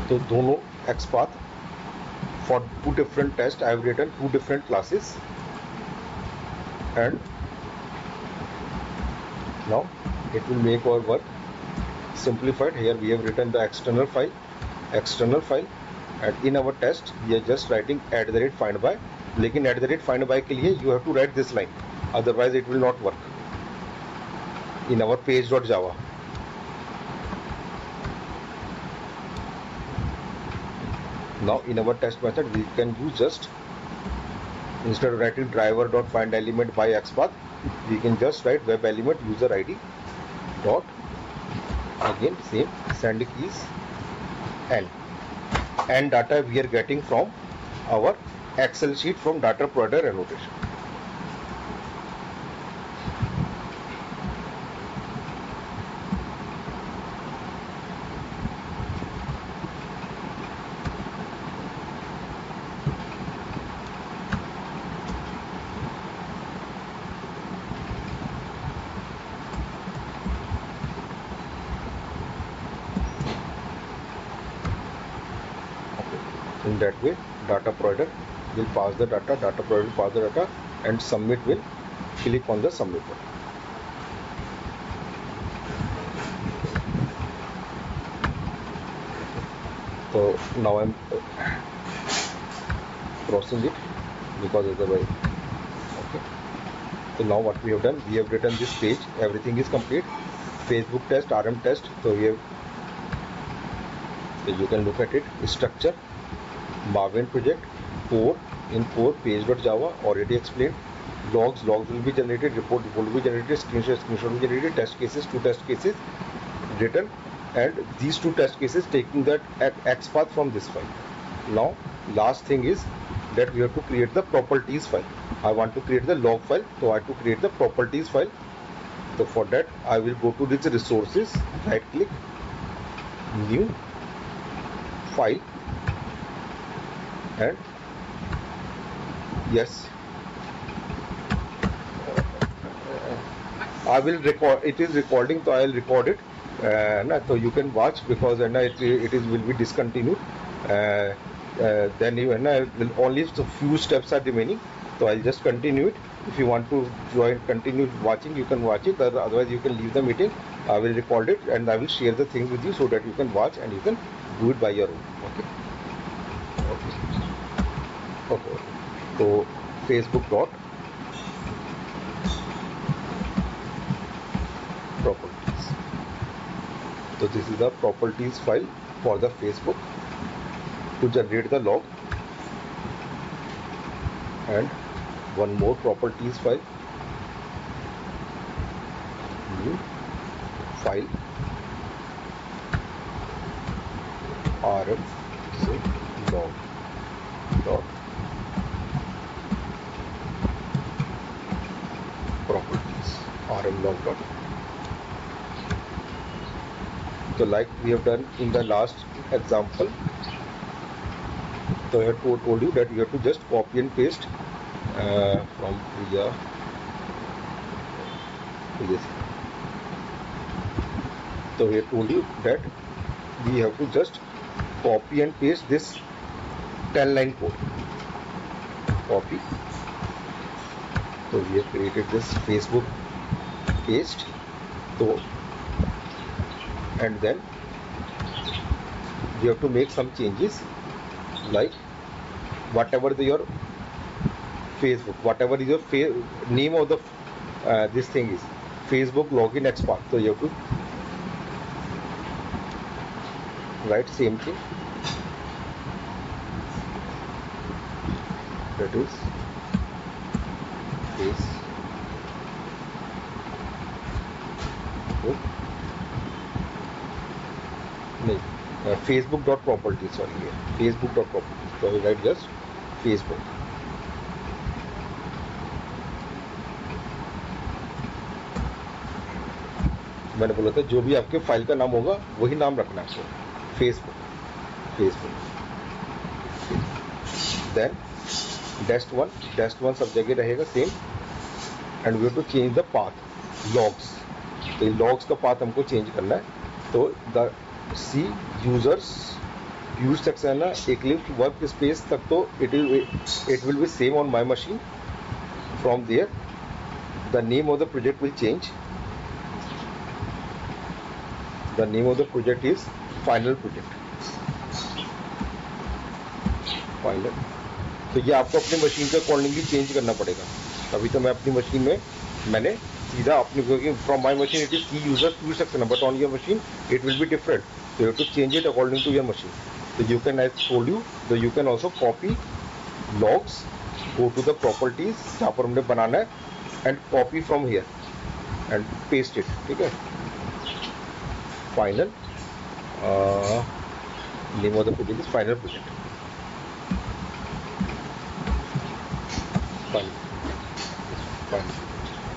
A: तो दोनों x path for 2 different tests I have written 2 different classes, and now it will make our work simplified। Here we have written the external file, and in our test we are just writing @find by, लेकिन @find by के लिए you have to write this line, otherwise it will not work in our page.java। Now in our test method we can use just, instead of writing driver.find element by x path, we can just write web element user ID dot, again same, send keys and data we are getting from our Excel sheet from data provider annotation. In that way, data provider will pass the data, data provider will pass the data, and submit will click on the submit button. So now I'm crossing it because otherwise, okay. So now what we have done, we have written this page, everything is complete. Facebook test, RM test. So we have, so you can look at it. Structure, Maven project, core, in core, page.java, already explained. Logs will be generated, report will be generated, screenshot will be generated, test cases, 2 test cases written, and these 2 test cases taking that XPath from this file. Now last thing is that we have to create the properties file. I want to create the log file, so I have to create the properties file. So for that I will go to this resources, right click, new file, and yes, I will record, it is recording, so I will record it, so you can watch, because it will be discontinued, then you will only a few steps are remaining, so I'll just continue it. If you want to join, continue watching, you can watch it, otherwise you can leave the meeting. I will record it and I will share the things with you so that you can watch and you can do it by your own. Okay. So Facebook dot properties. So this is the properties file for the Facebook to generate the log, and one more properties file, new file, rm log dot properties, rm log dot. So like we have done in the last example, so I have told you that you have to just copy and paste from Priya. So we have told you that we have to just copy and paste this 10-line code. Copy. So we have created this Facebook paste. So and then you have to make some changes, like whatever your Facebook, whatever is your name of the this thing is Facebook login XPath. So you have to write same thing, that is Facebook dot properties, sorry, here Facebook dot properties. So I will write just Facebook. मैंने बोला था जो भी आपके file का नाम होगा वही नाम रखना है, Facebook. Then dash one सब जगह रहेगा same, and we have to change the path, logs. तो लॉग्स का पाथ हमको चेंज करना है. तो the C users use section है ना, Eclipse वर्क स्पेस तक तो it will be same on my machine. From there the name of the project will change. The name of the project is final project. Final. तो ये आपको अपनी machine के accordingly change करना पड़ेगा. अभी तो मैं अपनी मशीन में मैंने सीधा अपनी from my machine it is की users section, but on your machine it will be different. So you have to change it according to your machine. So you can, as told you, so you can also copy logs, go to the properties जहाँ पर हमने बनाना है, and copy from here and paste it. ठीक है. Final name of the project is final project.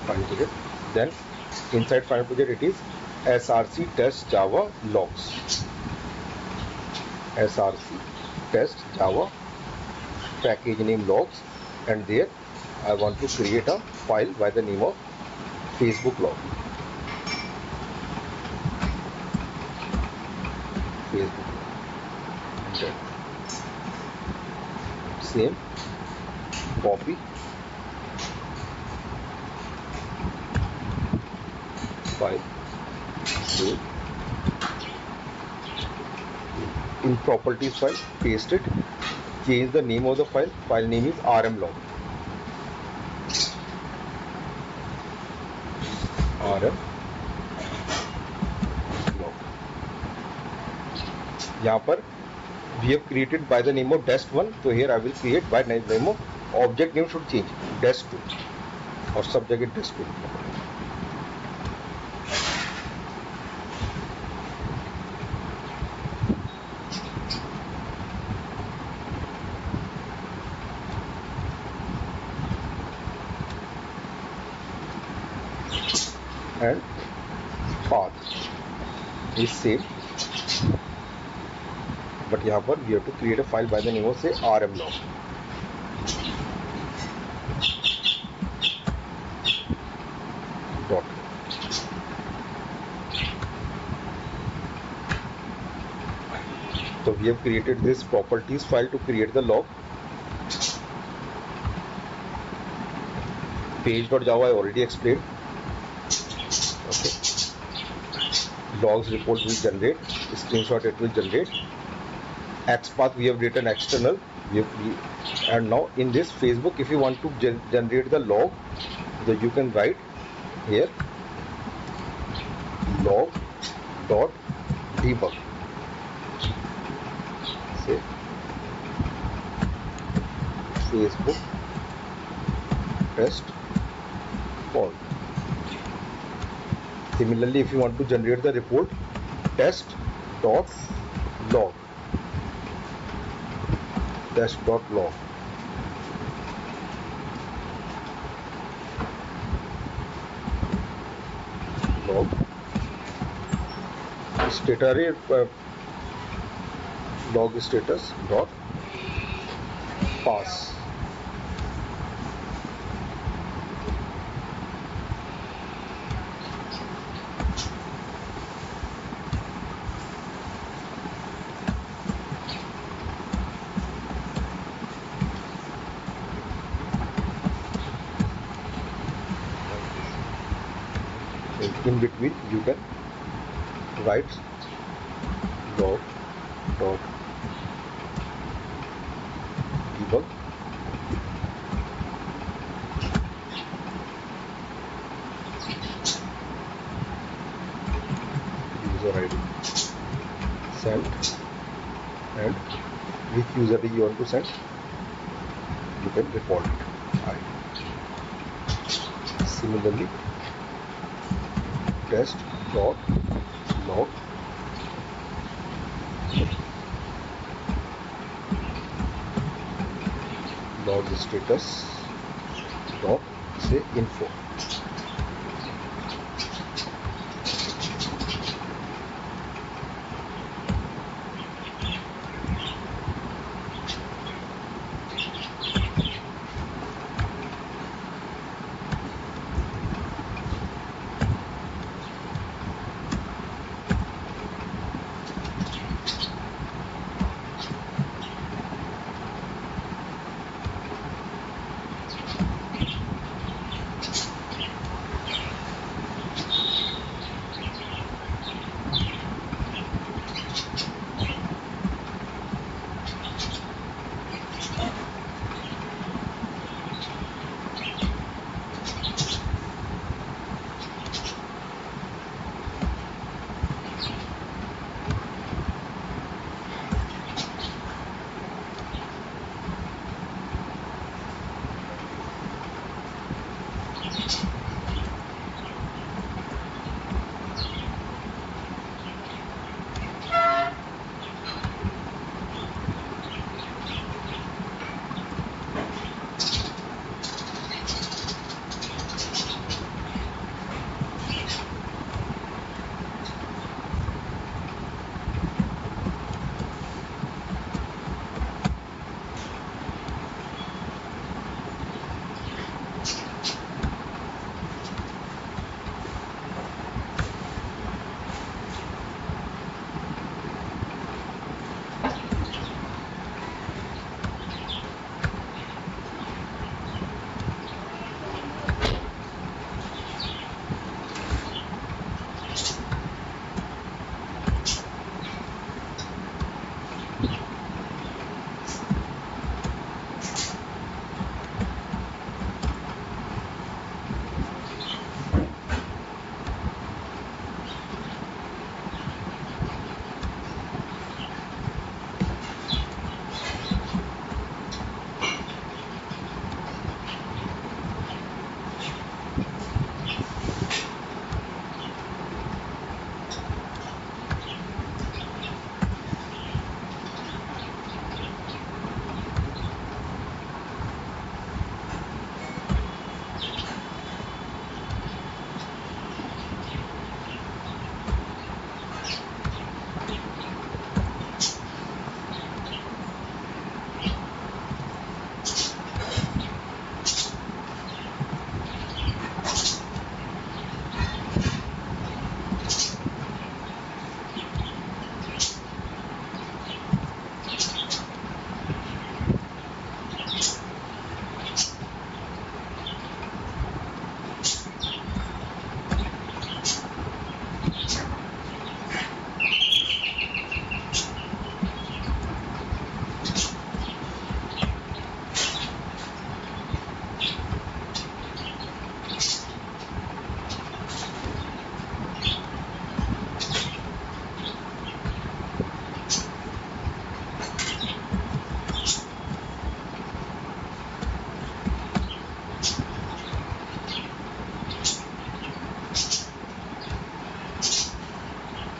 A: Final project. Then inside final project it is src test java logs. src test java package name logs, and there I want to create a file by the name of Facebook log. Facebook log. Okay. Same. Copy. File. Save. In properties file, paste it. Change the name of the file. File name is rmlog. rmlog. यहाँ पर we have created by the name of dest1, so here I will create by name of object name should change dest2 और सब जगह dest2. And path is same, but यहाँ पर we have to create a file by the name of say rmlog. Dot. So we have created this properties file to create the log. Page.java I already explained. Okay. Logs report will generate, screenshot it will generate. XPath we have written external, and now in this Facebook, if you want to generate the log, so you can write here log dot debug. Say Facebook test fault. Similarly, if you want to generate the report, test dot log. Test.log. Log status log status dot pass. In between you can write log dot debug user ID send, and which user ID you want to send, you can default it. Similarly, test dot log log status dot say info.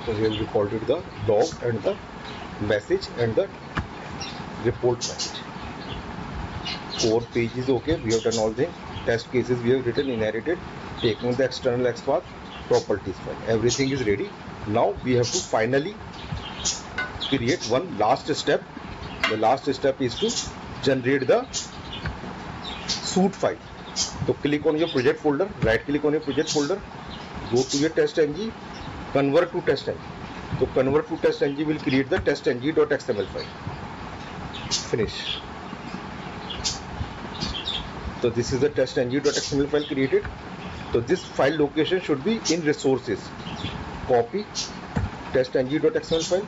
A: So we have recorded the log and the message and the report message. Core page is okay. We have done all things. Test cases we have written, inherited, taking the external XPath, properties file. Everything is ready. Now we have to finally create one last step. The last step is to generate the suite file. So click on your project folder, right click on your project folder, go to your test.ng, convert to test.ng. So convert to test.ng will create the test.ng.xml file. Finish. So this is the test.ng.xml file created. So this file location should be in resources. Copy test.ng.xml file,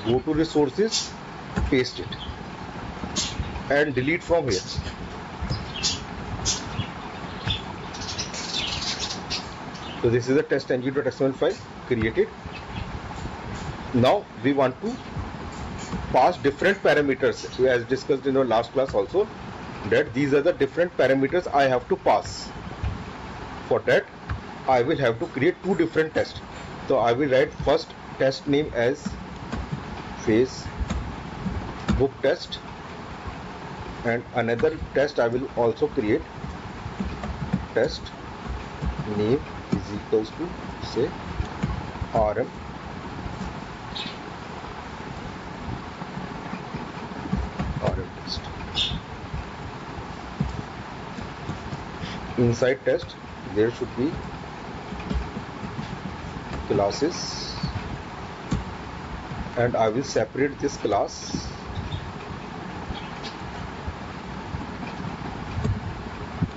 A: go to resources, paste it and delete from here. So this is the test.ng.xml file created. Now we want to pass different parameters, as discussed in our last class also, that these are the different parameters I have to pass. For that I will have to create two different tests. So I will write first test name as Facebook test, and another test I will also create. Test name is equals to say RM test. Inside test there should be classes, and I will separate this class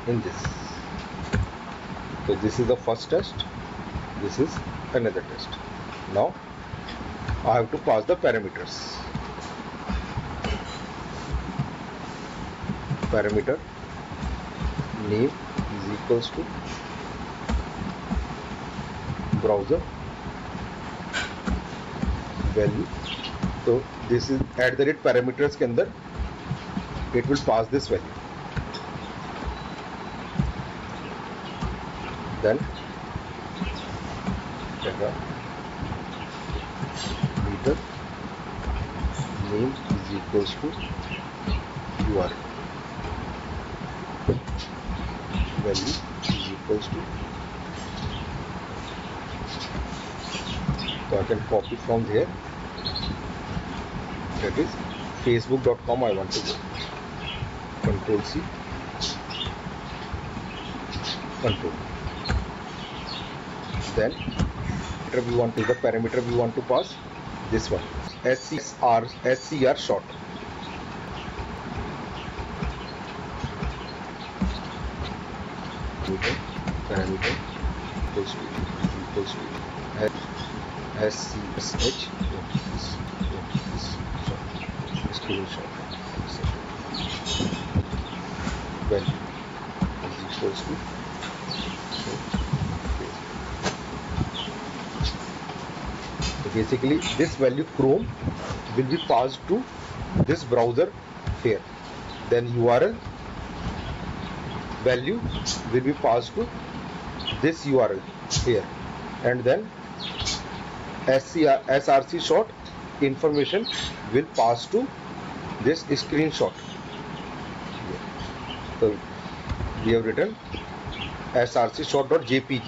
A: in this. So this is the first test, this is another test. Now I have to pass the parameters. Parameter name is equals to browser value. So this is at the rate parameters के अंदर it will pass this value. Then meter name is equals to URL value is equals to, so I can copy from here, that is facebook.com. I want to go Control C, Control. Then we want to, the parameter we want to pass this one, SCR short. Parameter equals to SCSH screenshot value is equals to, so basically this value Chrome will be passed to this browser here, then URL value will be passed to this URL here, and then SRC short information will pass to this screenshot. So we have written src short.jpg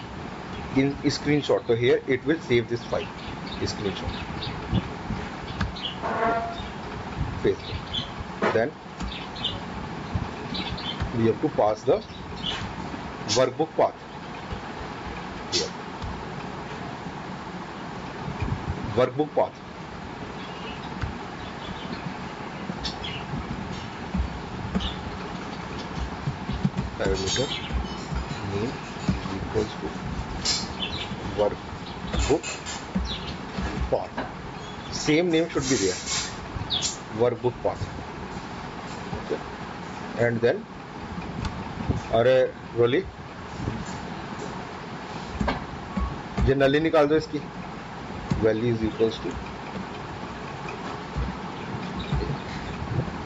A: in screenshot, so here it will save this file screenshot. Paste it. Then we have to pass the workbook path here. Workbook path. Parameter name is equals to workbook path. Same name should be there. Workbook path. Okay. And then अरे रोली ये नली निकाल दो इसकी, value is equals to,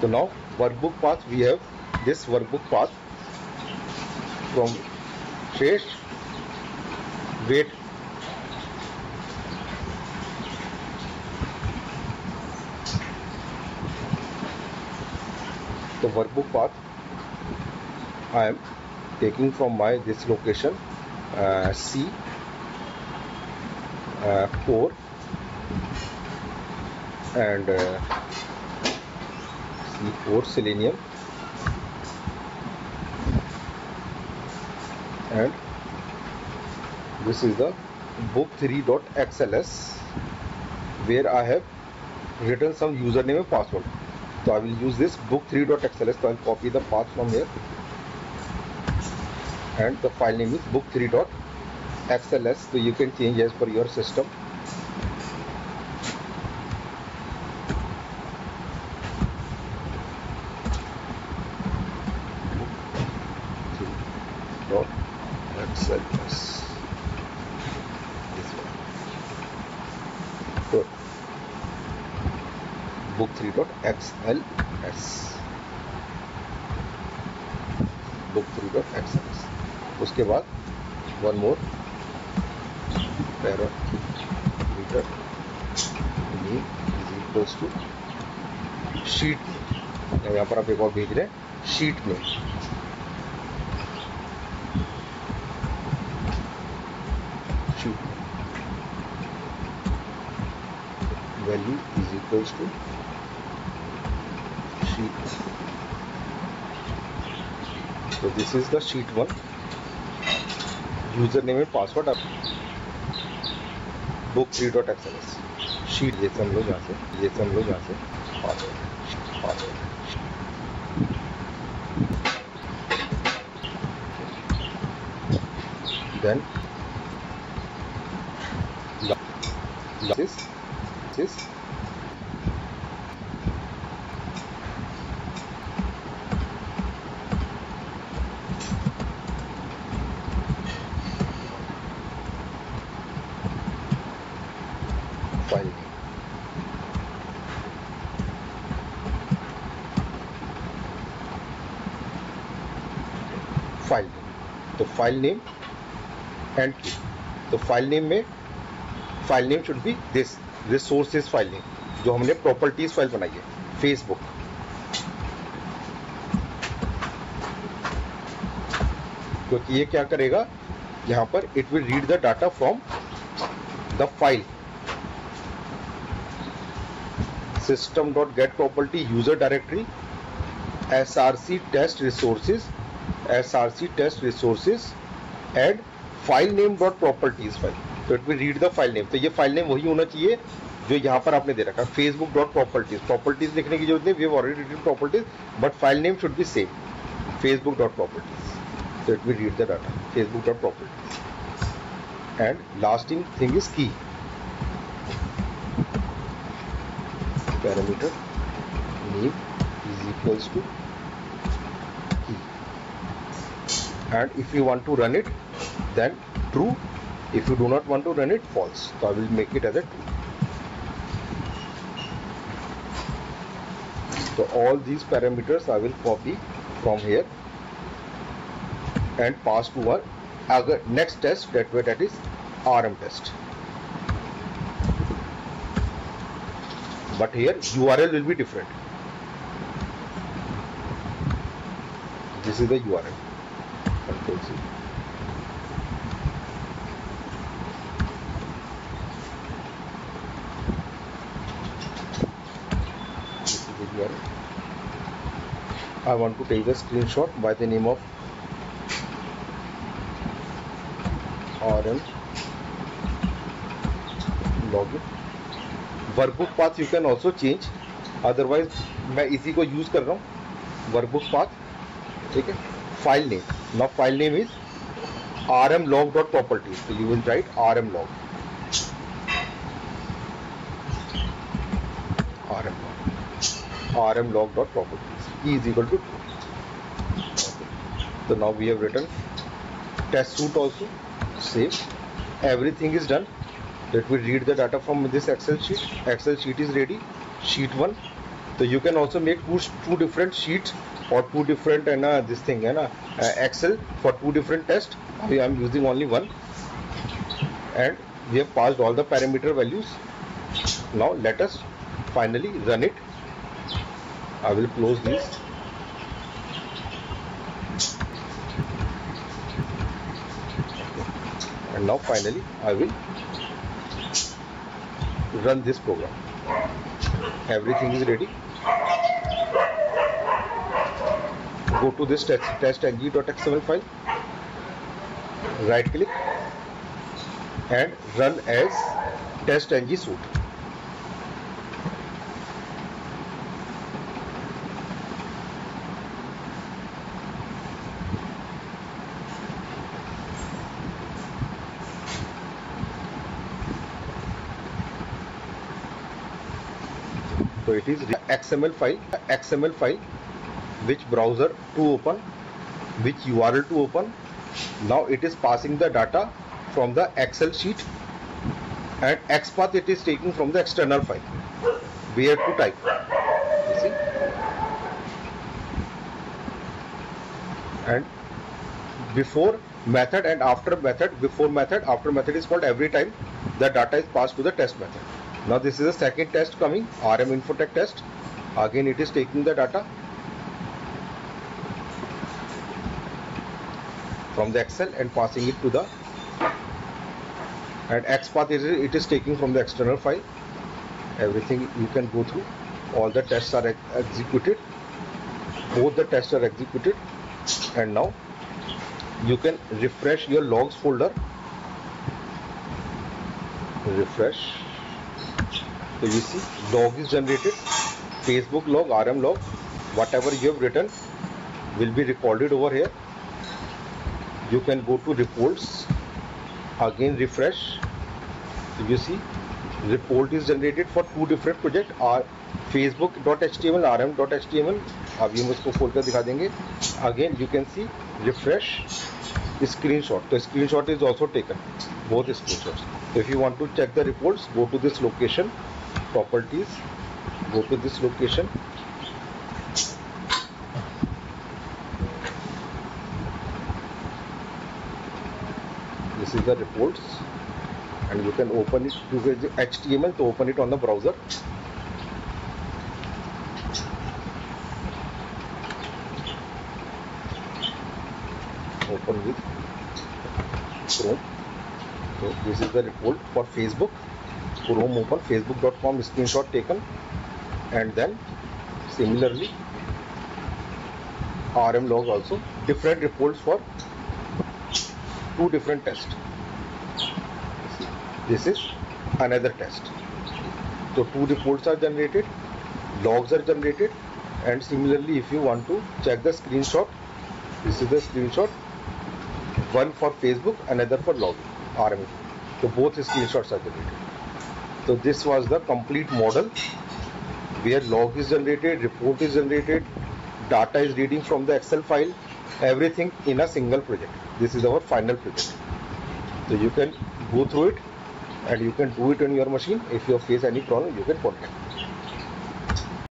A: so now workbook path, we have this workbook path from Shesh, wait, the workbook path I am taking from my this location C core and C4 Selenium and this is the book3.xls where I have written some username and password. So I will use this book3.xls. So I will copy the path from here and the file name is book3.xls. So you can change as per your system. book3.xls. This one. Good. book3.xls. book3.xls. उसके बाद one more parameter name is equals to sheet. यहाँ पर आप एक और भेज रहे हैं sheet में value is equals to sheet. So this is the sheet 1 username and password of book3.xls sheet. ये समझ लो यहाँ से password then this file name. तो फाइल नेम एंड तो फाइल नेम में file name should be this resources file name जो हमने properties file बनाई है फेसबुक. क्योंकि ये क्या करेगा यहां पर it will read the data from the file system.get property user directory src test resources and file name dot properties file. So it will read the file name. तो ये फाइल नेम वही होना चाहिए जो यहाँ पर आपने दे रखा facebook dot properties. प्रॉपर्टीज लिखने की जरूरत नहीं, we have already written properties, but file name should be same facebook dot properties. So it will read the data facebook dot properties and last thing is key. Parameter name is equals to key and if you want to run it then true, if you do not want to run it false. So I will make it as a true. So all these parameters I will copy from here and pass to our next test that is RM test. But here URL will be different. This is the URL. Control C. This is the URL. I want to take a screenshot by the name of RM login. Workbook path you can also change, otherwise मैं इसी को use कर रहा हूँ workbook path. ठीक है. File name, now file name is rmlog.properties. so you will write rmlog rmlog.properties is equal to true. Okay. So now we have written test suite also. Save. Everything is done. Let me read the data from this Excel sheet. Excel sheet is ready. Sheet 1. So you can also make two different sheets or two different this thing Excel for two different tests. I am using only one. And we have passed all the parameter values. Now let us finally run it. I will close this and now finally I will run this program. Everything is ready. Go to this testng.xml file, right click and run as testng suite. So it is XML file, which browser to open, which URL to open. Now it is passing the data from the Excel sheet, and XPath it is taking from the external file where to type. You see, and before method and after method. Before method, after method is called every time the data is passed to the test method. Now this is the second test coming, RM Infotech test. Again it is taking the data from the Excel and passing it to the, and XPath it is taking from the external file. Everything you can go through. All the tests are executed. Both the tests are executed, and now you can refresh your logs folder. Refresh. So you see log is generated, Facebook log, RM log, whatever you have written will be recorded over here. You can go to reports, again refresh. So you see report is generated for two different projects, facebook.html, rm.html. अभी हम इसको खोल कर दिखा देंगे. Again you can see refresh screenshot. So screenshot is also taken, both screenshots. If you want to check the reports, go to this location, properties, go to this location. This is the reports, and you can open it using HTML to open it on the browser. Open with Chrome. So this is the report for Facebook. Chrome open, facebook.com screenshot taken, and then similarly RM log also, different reports for two different tests. This is another test. So two reports are generated, logs are generated, and similarly if you want to check the screenshot, this is the screenshot, one for Facebook, another for log RM. So both screenshots are generated. So this was the complete model where log is generated, report is generated, data is reading from the Excel file, everything in a single project. This is our final project. So you can go through it and you can do it on your machine. If you face any problem, you can contact.